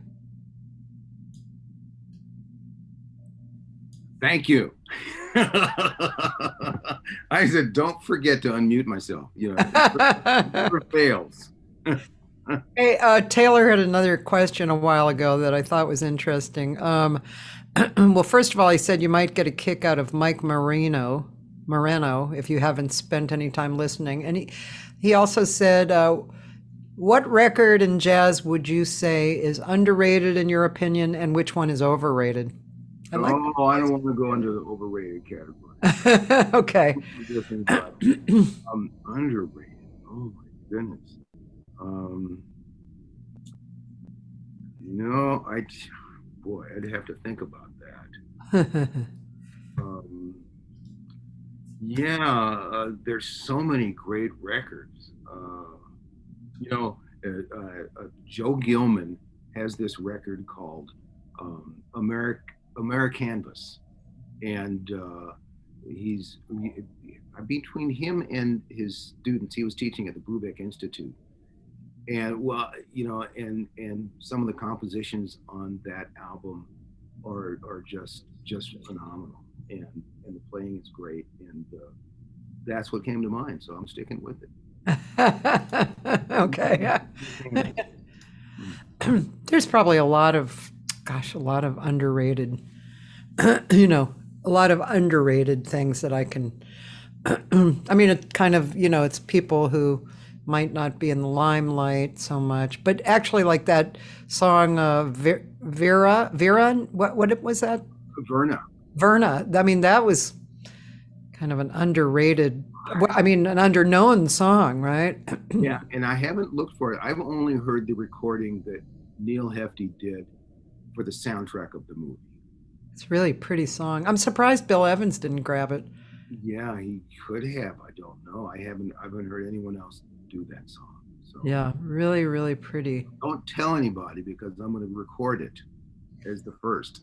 Thank you. I said, don't forget to unmute myself. You know, it never fails. Hey, Taylor had another question a while ago that I thought was interesting. Well, first of all, he said you might get a kick out of Mike Moreno, if you haven't spent any time listening. And he also said, what record in jazz would you say is underrated in your opinion, and which one is overrated? I don't want to go into the overrated category. Okay. Underrated. Oh my goodness. No, I'd have to think about that. Yeah, there's so many great records. You know, Joe Gilman has this record called Americanvas, and between him and his students, he was teaching at the Brubeck Institute, and and some of the compositions on that album are just phenomenal, and the playing is great, and that's what came to mind, so I'm sticking with it. Okay. There's probably a lot of underrated, a lot of underrated things that I can, I mean, it kind of, it's people who might not be in the limelight so much, but actually like that song, Vera, what was that? Verna. I mean, that was kind of an underrated, an underknown song, right? Yeah, and I haven't looked for it. I've only heard the recording that Neil Hefti did for the soundtrack of the movie. It's really a pretty song. I'm surprised Bill Evans didn't grab it. Yeah, he could have. I don't know. I haven't heard anyone else do that song. So yeah, really, really pretty. Don't tell anybody because I'm going to record it as the first.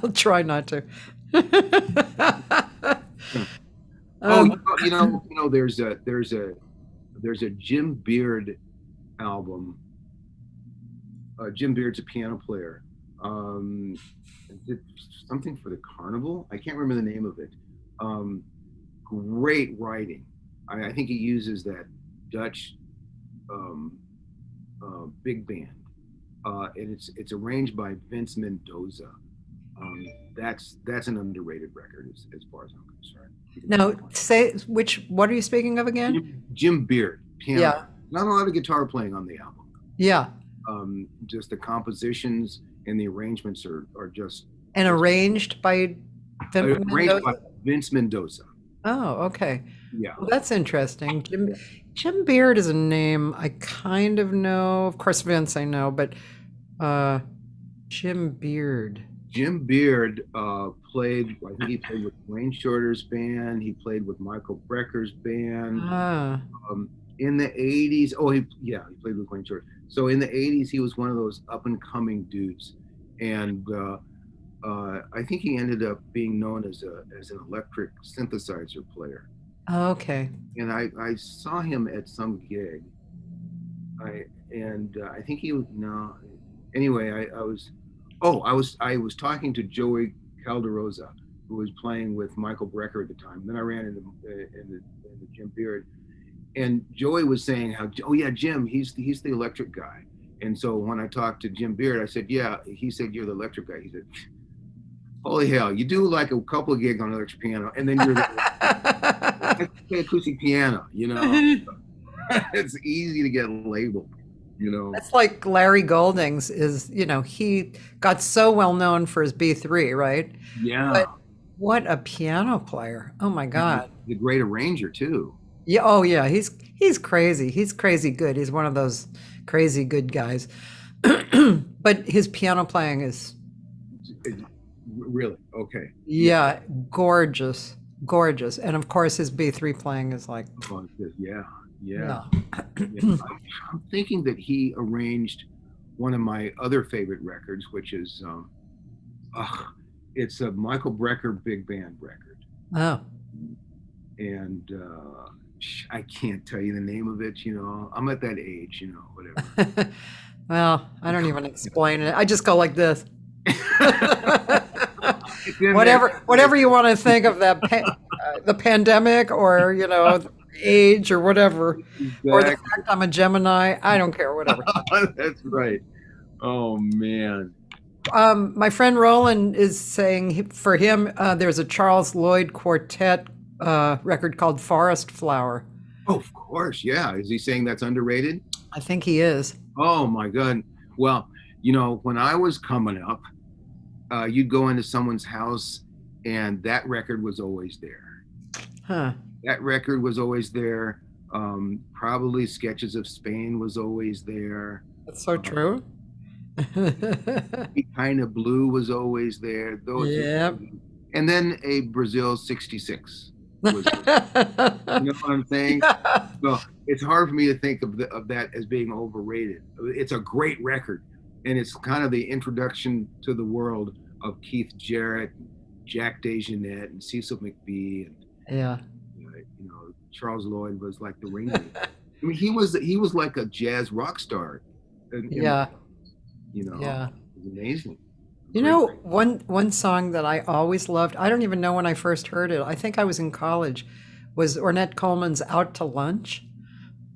I'll try not to. There's a Jim Beard album. Jim Beard's a piano player. Did something for the Carnival. I can't remember the name of it. Great writing. I think he uses that Dutch big band. And it's arranged by Vince Mendoza. That's an underrated record as far as I'm concerned. Now, what are you speaking of again? Jim Beard, piano. Yeah. Not a lot of guitar playing on the album. Yeah. Just the compositions and the arrangements are just. And arranged by Vince Mendoza. Oh, okay. Yeah. Well, that's interesting. Jim Beard is a name I kind of know. Of course, Vince I know, but Jim Beard. Jim Beard played, I think he played with Wayne Shorter's band. He played with Michael Brecker's band. In the 80s, he played with Wayne Shorter. So in the 80s, he was one of those up and coming dudes. And I think he ended up being known as an electric synthesizer player. Okay. And I saw him at some gig. I think he was anyway. I was talking to Joey Calderosa, who was playing with Michael Brecker at the time. Then I ran into Jim Beard, and Joey was saying how Jim, he's the electric guy. And so when I talked to Jim Beard, I said, yeah. He said, you're the electric guy. He said, holy hell, you do like a couple of gigs on electric piano, and then you're the acoustic piano, It's easy to get labeled, That's like Larry Golding's is, he got so well known for his B3, right? Yeah. But what a piano player. Oh my God. He's a great arranger too. Yeah. Oh yeah. He's crazy. He's crazy good. He's one of those crazy good guys. But his piano playing is really okay. Yeah, gorgeous. And of course his B3 playing is like Yeah. No. Yeah. I'm thinking that he arranged one of my other favorite records, which is uh, it's a Michael Brecker big band record, Oh. and I can't tell you the name of it. I'm at that age. Whatever. Well, I don't even explain it. I just go like this. It's in there. Whatever you want to think of the pandemic, or age, or whatever, or the Exactly. fact I'm a Gemini. I don't care, whatever. That's right. Oh man. My friend Roland is saying for him, there's a Charles Lloyd Quartet record called Forest Flower. Oh, of course. Yeah. Is he saying that's underrated? I think he is. Oh my God. Well, when I was coming up, you'd go into someone's house and that record was always there. Huh. That record was always there. Probably Sketches of Spain was always there. That's so true. Kind of Blue was always there. Yep. And then a Brazil 66 was there. You know what I'm saying? Yeah. So it's hard for me to think of that as being overrated. It's a great record, and it's kind of the introduction to the world of Keith Jarrett, Jack DeJohnette, and Cecil McBee, and Yeah. Charles Lloyd was like the ringleader. I mean, he was like a jazz rock star. Yeah. Yeah. It was amazing. One song that I always loved, I don't even know when I first heard it. I think I was in college, was Ornette Coleman's Out to Lunch.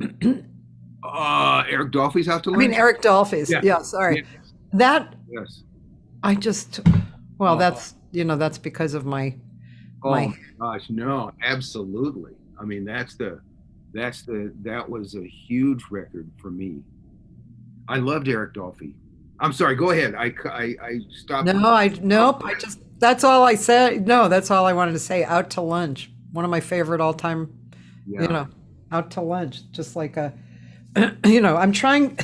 Eric Dolphy's Out to Lunch? I mean, Eric Dolphy's. Yeah, sorry. Yes. That, Yes. I just, that's because of my Oh my gosh, no, absolutely. I mean, that was a huge record for me. I loved Eric Dolphy. I'm sorry, go ahead. I stopped. Nope. That's all I said. No, that's all I wanted to say. Out to Lunch. One of my favorite all time, Yeah. Out to Lunch. Just like I'm trying,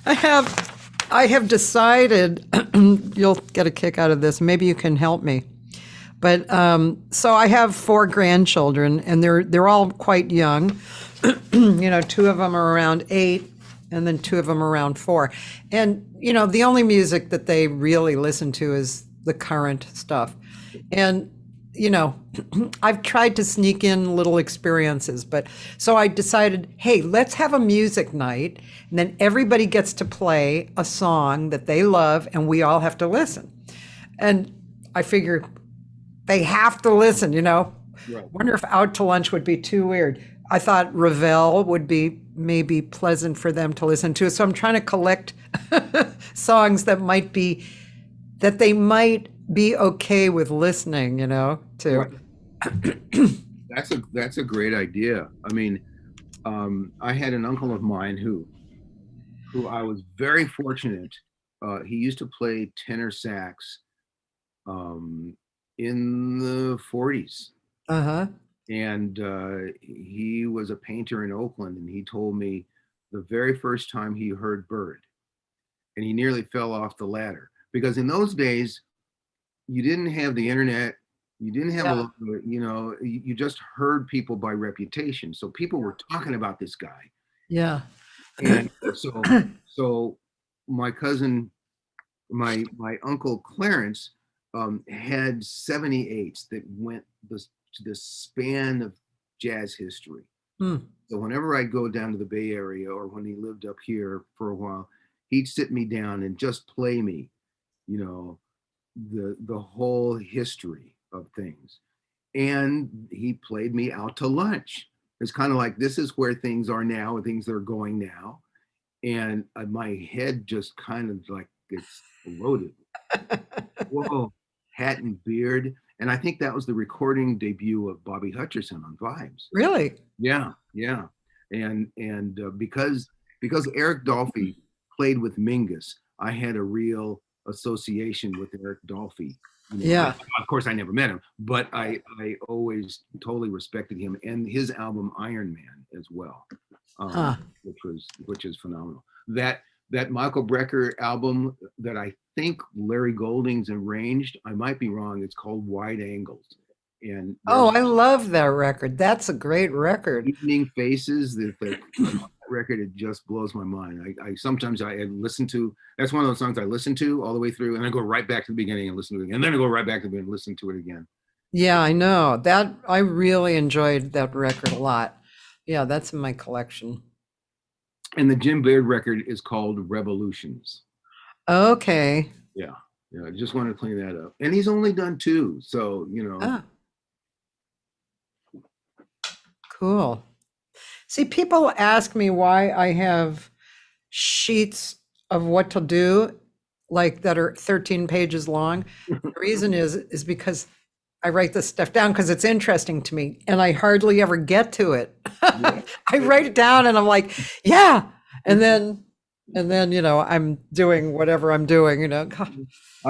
I have decided, you'll get a kick out of this. Maybe you can help me. But so I have 4 grandchildren, and they're all quite young. 2 of them are around 8, and then 2 of them are around 4. And the only music that they really listen to is the current stuff. And I've tried to sneak in little experiences, but so I decided, hey, let's have a music night, and then everybody gets to play a song that they love, and we all have to listen. And I figure they have to listen, Right. Wonder if Out to Lunch would be too weird. I thought Ravel would be maybe pleasant for them to listen to. So I'm trying to collect songs that they might be okay with listening, to. Right. That's a great idea. I mean, I had an uncle of mine who I was very fortunate. He used to play tenor sax in the 40s. Uh-huh. And he was a painter in Oakland, and he told me the very first time he heard Bird, and he nearly fell off the ladder, because in those days you didn't have the internet, you didn't have a lot of, you just heard people by reputation, so people were talking about this guy. Yeah. And so my uncle Clarence had 78s that went to the span of jazz history. So whenever I'd go down to the Bay Area, or when he lived up here for a while, he'd sit me down and just play me, the whole history of things. And he played me Out to Lunch. It's kind of like, this is where things are now, and things that are going now. And my head just kind of like gets loaded. Whoa, hat and beard. And I think that was the recording debut of Bobby Hutcherson on Vibes. Really? Yeah. And because Eric Dolphy played with Mingus, I had a real association with Eric Dolphy. Yeah. Of course, I never met him, but I always totally respected him, and his album Iron Man as well, which is phenomenal. That Michael Brecker album that I think Larry Goldings arranged, I might be wrong, it's called Wide Angles. And Oh, there's I love that record. That's a great record. Evening Faces. That record, it just blows my mind. I sometimes I listen to. That's one of those songs I listen to all the way through, and then go right back to the beginning and listen to it again, and then I go right back to the beginning and listen to it again. Yeah, I know. That I really enjoyed that record a lot. Yeah, that's in my collection. And the Jim Baird record is called Revolutions. Okay. Yeah, yeah. I just wanted to clean that up. And he's only done two, so Ah, cool. See, people ask me why I have sheets of what to do, like that are 13 pages long. The reason is because I write this stuff down because it's interesting to me and I hardly ever get to it. Yeah. I write it down and I'm like, yeah. And then, I'm doing whatever I'm doing. I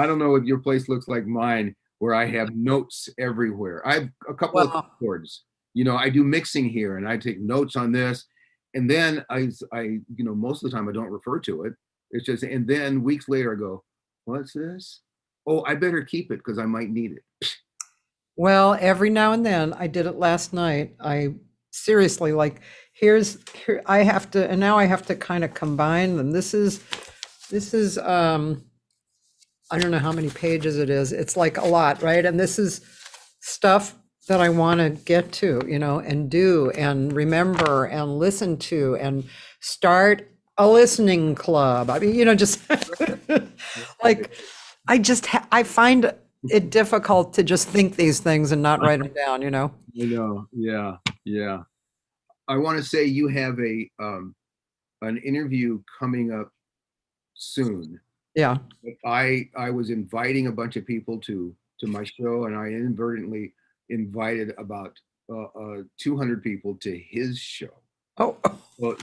don't know if your place looks like mine, where I have notes everywhere. I have a couple of Well, chords. I do mixing here, and I take notes on this, and then most of the time I don't refer to it. It's just, and then weeks later I go, "What's this? Oh, I better keep it because I might need it." well, every now and then, I did it last night. I seriously like here I have to, and now I have to kind of combine them. This is I don't know how many pages it is. It's like a lot, right? And this is stuff that I want to get to, and do and remember and listen to and start a listening club. I mean, just like I find it difficult to just think these things and not write them down. Yeah, yeah. I want to say you have an interview coming up soon. Yeah. I was inviting a bunch of people to my show, and I inadvertently invited about 200 people to his show. Oh, Well,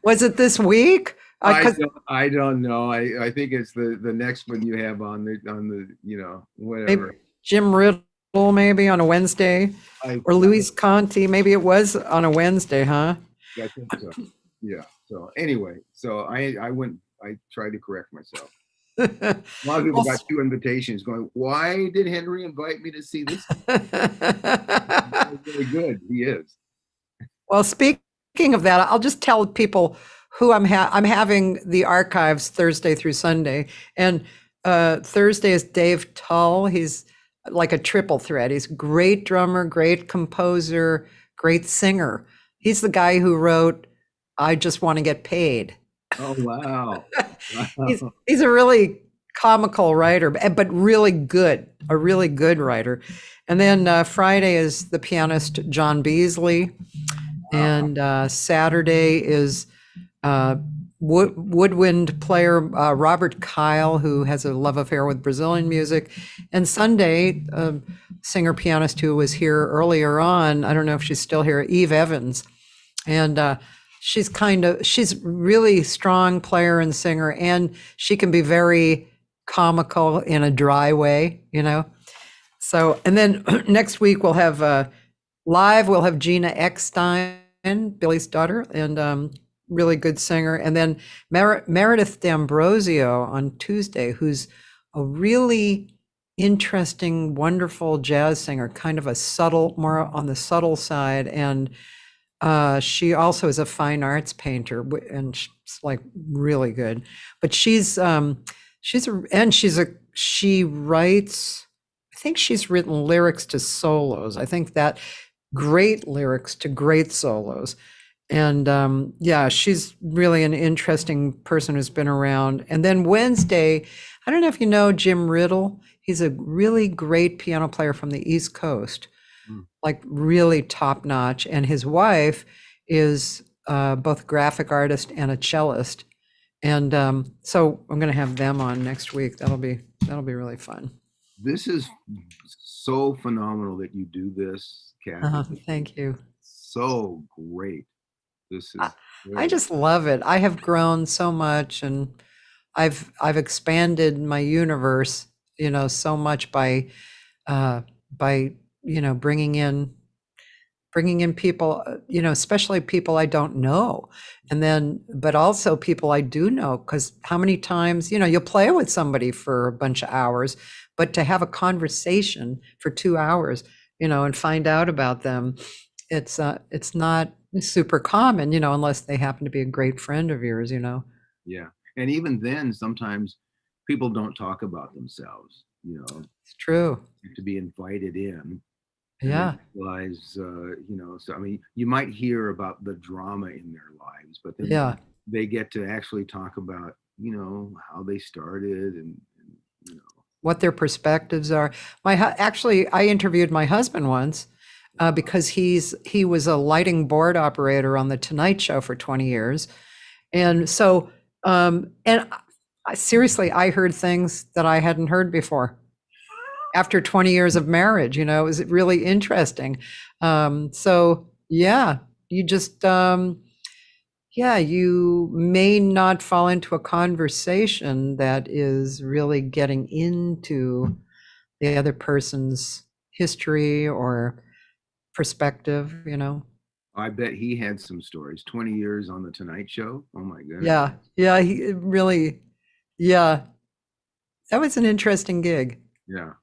was it this week? I don't know. I think it's the next one you have on the Maybe whatever. Jim Riddle, maybe on a Wednesday, I or Louis Conti. Maybe it was on a Wednesday, huh? I think so. Yeah. So anyway, so I tried to correct myself. A lot of people Well, got two invitations going, why did Henry invite me to see this? Really good. He is. well, speaking of that, I'll just tell people who I'm having the archives Thursday through Sunday, and Thursday is Dave Tull. He's like a triple threat. He's a great drummer, great composer, great singer. He's the guy who wrote "I Just Want to Get Paid." Oh wow. He's Wow. he's a really comical writer, but really good, a really good writer. And then Friday is the pianist John Beasley, and Saturday is woodwind player Robert Kyle, who has a love affair with Brazilian music, and Sunday, singer pianist who was here earlier on. I don't know if she's still here, Eve Evans, and she's really strong player and singer, and she can be very comical in a dry way. So, and then next week we'll have live. We'll have Gina Eckstein, Billy's daughter, and really good singer, and then Meredith D'Ambrosio on Tuesday, who's a really interesting, wonderful jazz singer, kind of more on the subtle side, and she also is a fine arts painter, and she's like really good. But she writes. I think she's written lyrics to solos. I think that great lyrics to great solos. And yeah, she's really an interesting person who's been around. And then Wednesday, I don't know if you know Jim Riddle. He's a really great piano player from the East Coast, like really top notch. And his wife is both a graphic artist and a cellist. And so I'm going to have them on next week. That'll be really fun. This is so phenomenal that you do this, Cathy. Thank you. So great. This is I just love it. I have grown so much, and I've expanded my universe, so much by bringing bringing in people, especially people I don't know. And then, but also people I do know, because how many times, you'll play with somebody for a bunch of hours, but to have a conversation for 2 hours, and find out about them, it's not super common, unless they happen to be a great friend of yours. Yeah. And even then, sometimes people don't talk about themselves, It's true. to be invited in. And Yeah. then realize, so I mean, you might hear about the drama in their lives, but then Yeah. they get to actually talk about, how they started and What their perspectives are. Actually, I interviewed my husband once because he was a lighting board operator on the Tonight Show for 20 years, and so seriously, I heard things that I hadn't heard before. After 20 years of marriage, it was really interesting. So yeah, you just yeah, you may not fall into a conversation that is really getting into the other person's history or perspective. I bet he had some stories. 20 years on the Tonight Show. Oh my goodness. Yeah, yeah, he really, yeah, that was an interesting gig. Yeah.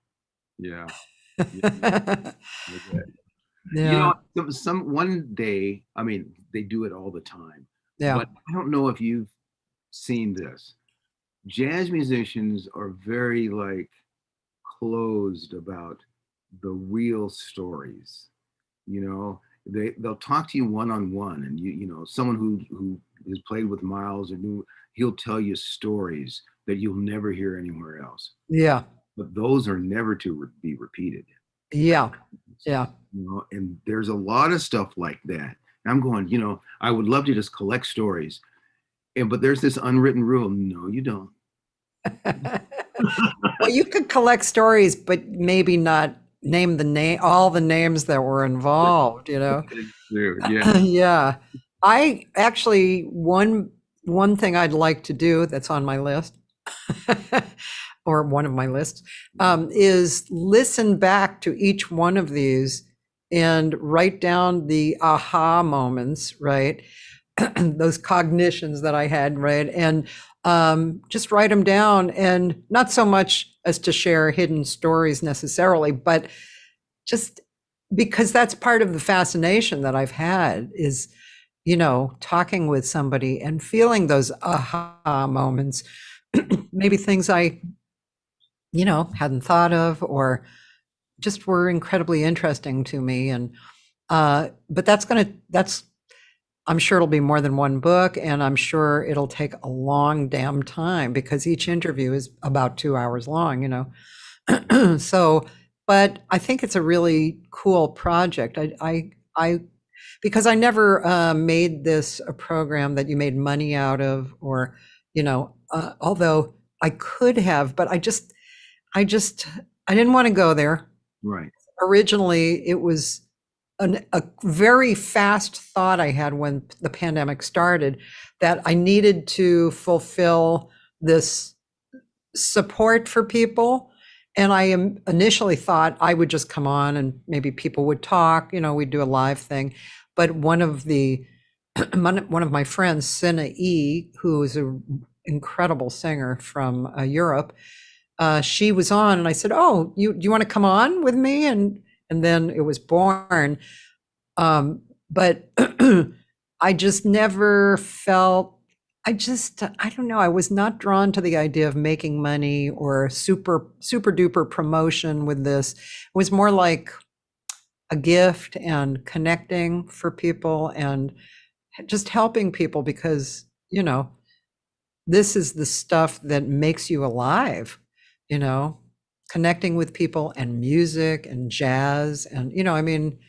Yeah. Yeah. Yeah, Some one day, I mean, they do it all the time, yeah, but I don't know if you've seen this. Jazz musicians are very like closed about the real stories. They'll talk to you one on one, and someone who has played with Miles or knew, he'll tell you stories that you'll never hear anywhere else. yeah, But those are never to be repeated. yeah, yeah. And there's a lot of stuff like that. And I'm going, I would love to just collect stories, but there's this unwritten rule. No, you don't. Well, you could collect stories, but maybe not name all the names that were involved. Yeah. Yeah. I actually, one thing I'd like to do that's on my list, or one of my lists, is listen back to each one of these and write down the aha moments, right? Those cognitions that I had, right? And just write them down, and not so much as to share hidden stories necessarily, but just because that's part of the fascination that I've had is, talking with somebody and feeling those aha moments, maybe things I, hadn't thought of or just were incredibly interesting to me. And, but I'm sure it'll be more than one book, and I'm sure it'll take a long damn time because each interview is about 2 hours long. So, but I think it's a really cool project. Because I never made this a program that you made money out of, or, although I could have, but I didn't want to go there. Right. Originally, it was a very fast thought I had when the pandemic started, that I needed to fulfill this support for people. And I initially thought I would just come on and maybe people would talk, we'd do a live thing. But one of my friends, Sina E, who is an incredible singer from Europe, she was on, and I said, "Oh, do you want to come on with me?" And then it was born. But I just never felt. I don't know. I was not drawn to the idea of making money or super duper promotion with this. It was more like a gift and connecting for people and just helping people, because, this is the stuff that makes you alive, you know, connecting with people and music and jazz and, I mean,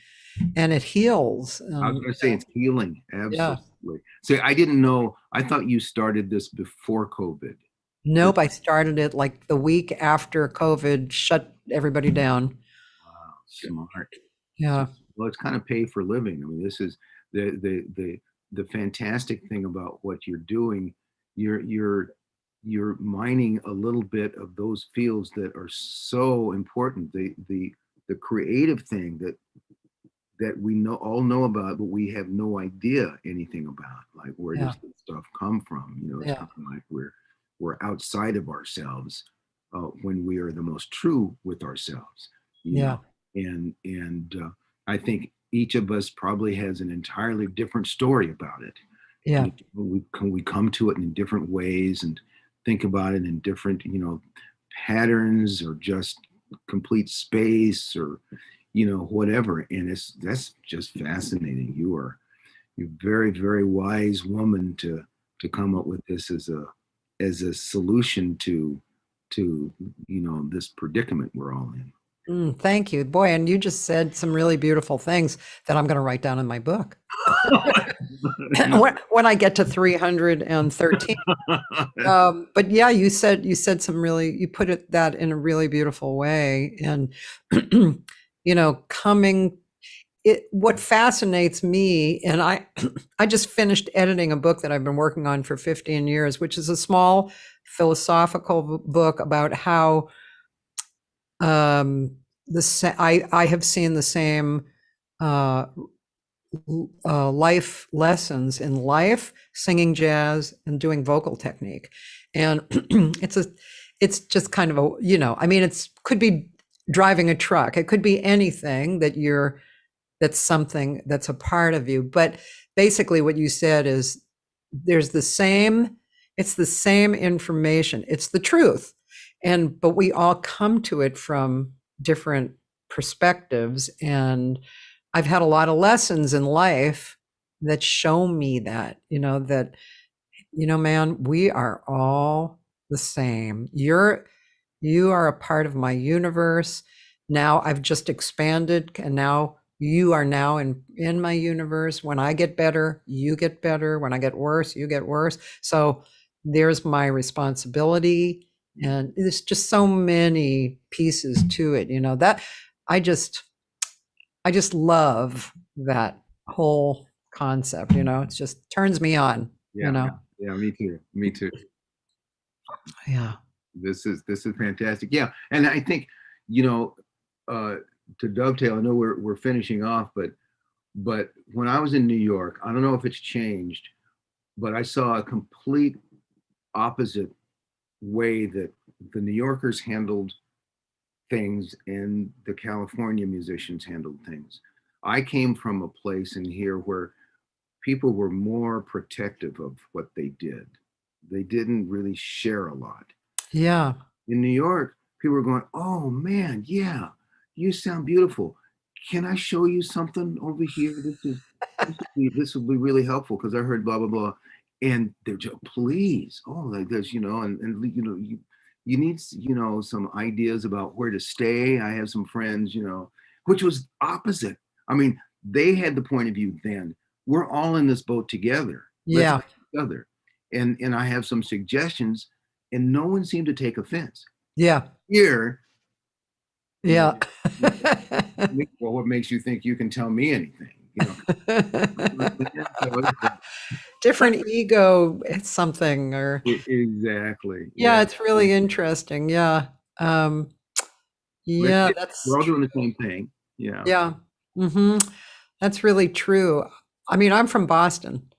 and it heals. I was going to say it's healing. Yeah. Absolutely. So I didn't know. I thought you started this before COVID. Nope, I started it like the week after COVID shut everybody down. Wow, smart. Yeah. Well, it's kind of pay for living. I mean, this is the fantastic thing about what you're doing. You're mining a little bit of those fields that are so important. The creative thing that that we all know about, but we have no idea anything about. Like, where Yeah. does this stuff come from? It's Yeah. kind of like we're outside of ourselves when we are the most true with ourselves. Yeah. And I think each of us probably has an entirely different story about it. Yeah. We come to it in different ways and think about it in different, patterns, or just complete space, or whatever. And that's just fascinating. You're very, very wise woman to come up with this as a solution to this predicament we're all in. Thank you, boy. And you just said some really beautiful things that I'm going to write down in my book. When I get to 313. But yeah, you said you put that in a really beautiful way. And, what fascinates me, and I just finished editing a book that I've been working on for 15 years, which is a small philosophical book about how I have seen the same life lessons in life, singing jazz and doing vocal technique. And it's just kind of it could be driving a truck. It could be anything that's something that's a part of you. But basically what you said is it's the same information. It's the truth. But we all come to it from different perspectives. And I've had a lot of lessons in life that show me that, man, we are all the same. You are a part of my universe. Now I've just expanded, and now you are now in my universe. When I get better, you get better. When I get worse, you get worse. So there's my responsibility. And there's just so many pieces to it, that I just love that whole concept, it just turns me on, Yeah, me too. Me too. Yeah. This is fantastic. Yeah. And I think, to dovetail, I know we're finishing off, but when I was in New York, I don't know if it's changed, but I saw a complete opposite way that the New Yorkers handled things and the California musicians handled things. I came from a place in here where people were more protective of what they did. They didn't really share a lot. Yeah. In New York, people were going, "Oh man, yeah, you sound beautiful. Can I show you something over here? This will be really helpful because I heard blah blah blah." And they're just, "Please, oh, like this, and you need some ideas about where to stay. I have some friends, which was opposite. I mean, they had the point of view then. We're all in this boat together. Let's Yeah. help each other. And I have some suggestions, and no one seemed to take offense. Yeah. Here, Yeah. well, what makes you think you can tell me anything? Different ego, it's something, or Exactly. yeah, it's really interesting. Yeah. Yeah, we're that's all true. doing the same thing. Yeah. Yeah. That's really true. I mean, I'm from Boston.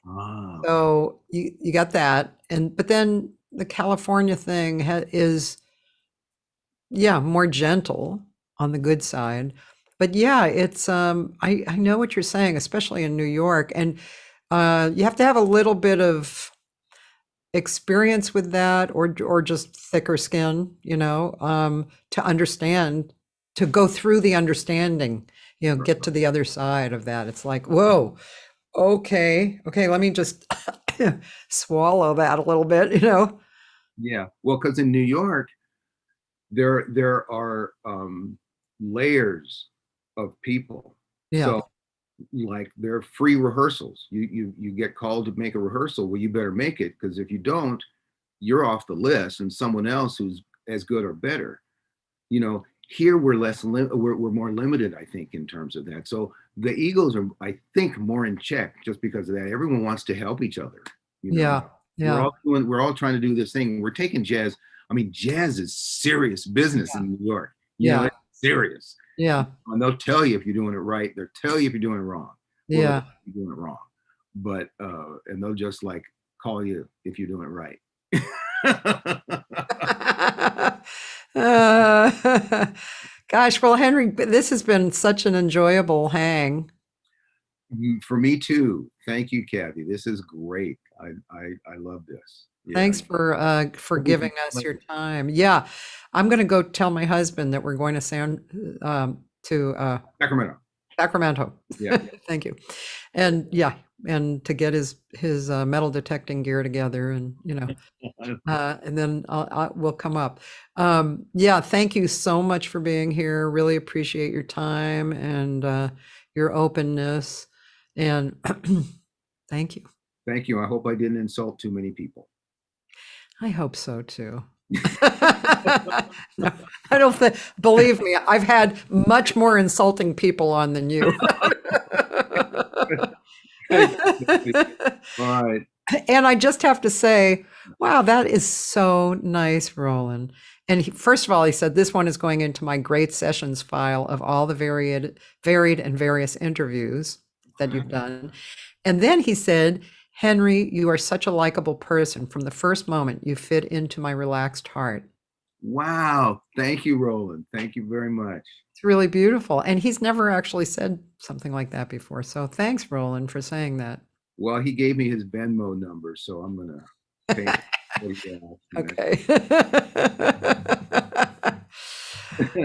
Okay. So you got that. But then the California thing is, yeah, more gentle on the good side. But yeah, it's I know what you're saying, especially in New York. And you have to have a little bit of experience with that, or just thicker skin, to understand, to go through the understanding, get to the other side of that. It's like, whoa, okay, let me just swallow that a little bit, Yeah. Well, because in New York, there are layers of people. Yeah. So like there are free rehearsals. You get called to make a rehearsal. Well, you better make it, because if you don't, you're off the list, and someone else who's as good or better. Here we're we're more limited, I think, in terms of that. So the egos are, I think, more in check just because of that. Everyone wants to help each other. Yeah. Yeah. We're all trying to do this thing. We're taking jazz. I mean, jazz is serious business in New York. Yeah. It's serious. Yeah. And they'll tell you if you're doing it right. They'll tell you if you're doing it wrong. Well, Yeah. you're doing it wrong. But and they'll just like call you if you're doing it right. Gosh, well, Henry, this has been such an enjoyable hang. For me too. Thank you, Cathy. This is great. I love this. Yeah. Thanks for giving us your time. Yeah, I'm going to go tell my husband that we're going to Sacramento. Sacramento. Yeah. Thank you. And yeah, and to get his metal detecting gear together, and and then we'll come up. Yeah, thank you so much for being here. Really appreciate your time and your openness. And thank you. Thank you. I hope I didn't insult too many people. I hope so too. No, I don't think, believe me, I've had much more insulting people on than you. All right. And I just have to say, wow, that is so nice, Roland. And first of all, he said, this one is going into my great sessions file of all the varied and various interviews that you've done. And then he said, Henry, you are such a likable person. From the first moment, you fit into my relaxed heart. Wow. Thank you, Roland. Thank you very much. It's really beautiful. And he's never actually said something like that before. So thanks, Roland, for saying that. Well, he gave me his Venmo number, so I'm going to pay. Okay.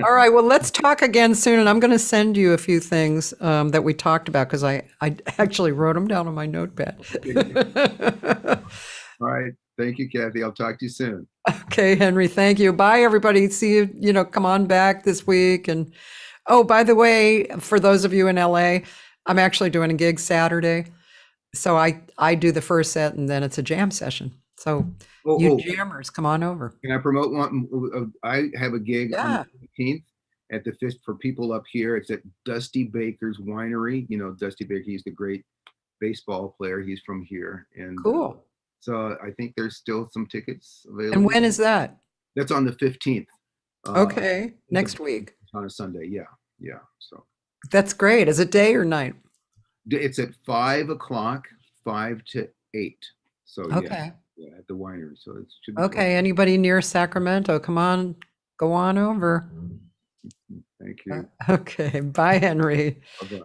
All right. Well, let's talk again soon. And I'm going to send you a few things that we talked about because I actually wrote them down on my notepad. All right. Thank you, Cathy. I'll talk to you soon. Okay, Henry. Thank you. Bye, everybody. See you, come on back this week. And oh, by the way, for those of you in LA, I'm actually doing a gig Saturday. So I do the first set and then it's a jam session. So jammers, come on over. Can I promote one? I have a gig on the 15th at the Fist for people up here. It's at Dusty Baker's Winery. Dusty Baker, he's the great baseball player. He's from here. And cool. So I think there's still some tickets available. And when is that? That's on the 15th. Okay, next week. On a Sunday, yeah. So that's great. Is it day or night? It's at 5 o'clock, 5 to 8. So okay. Yeah, at the winery. So it should be okay. Cool. Anybody near Sacramento, come on, go on over. Thank you. Okay. Bye, Henry. Bye-bye.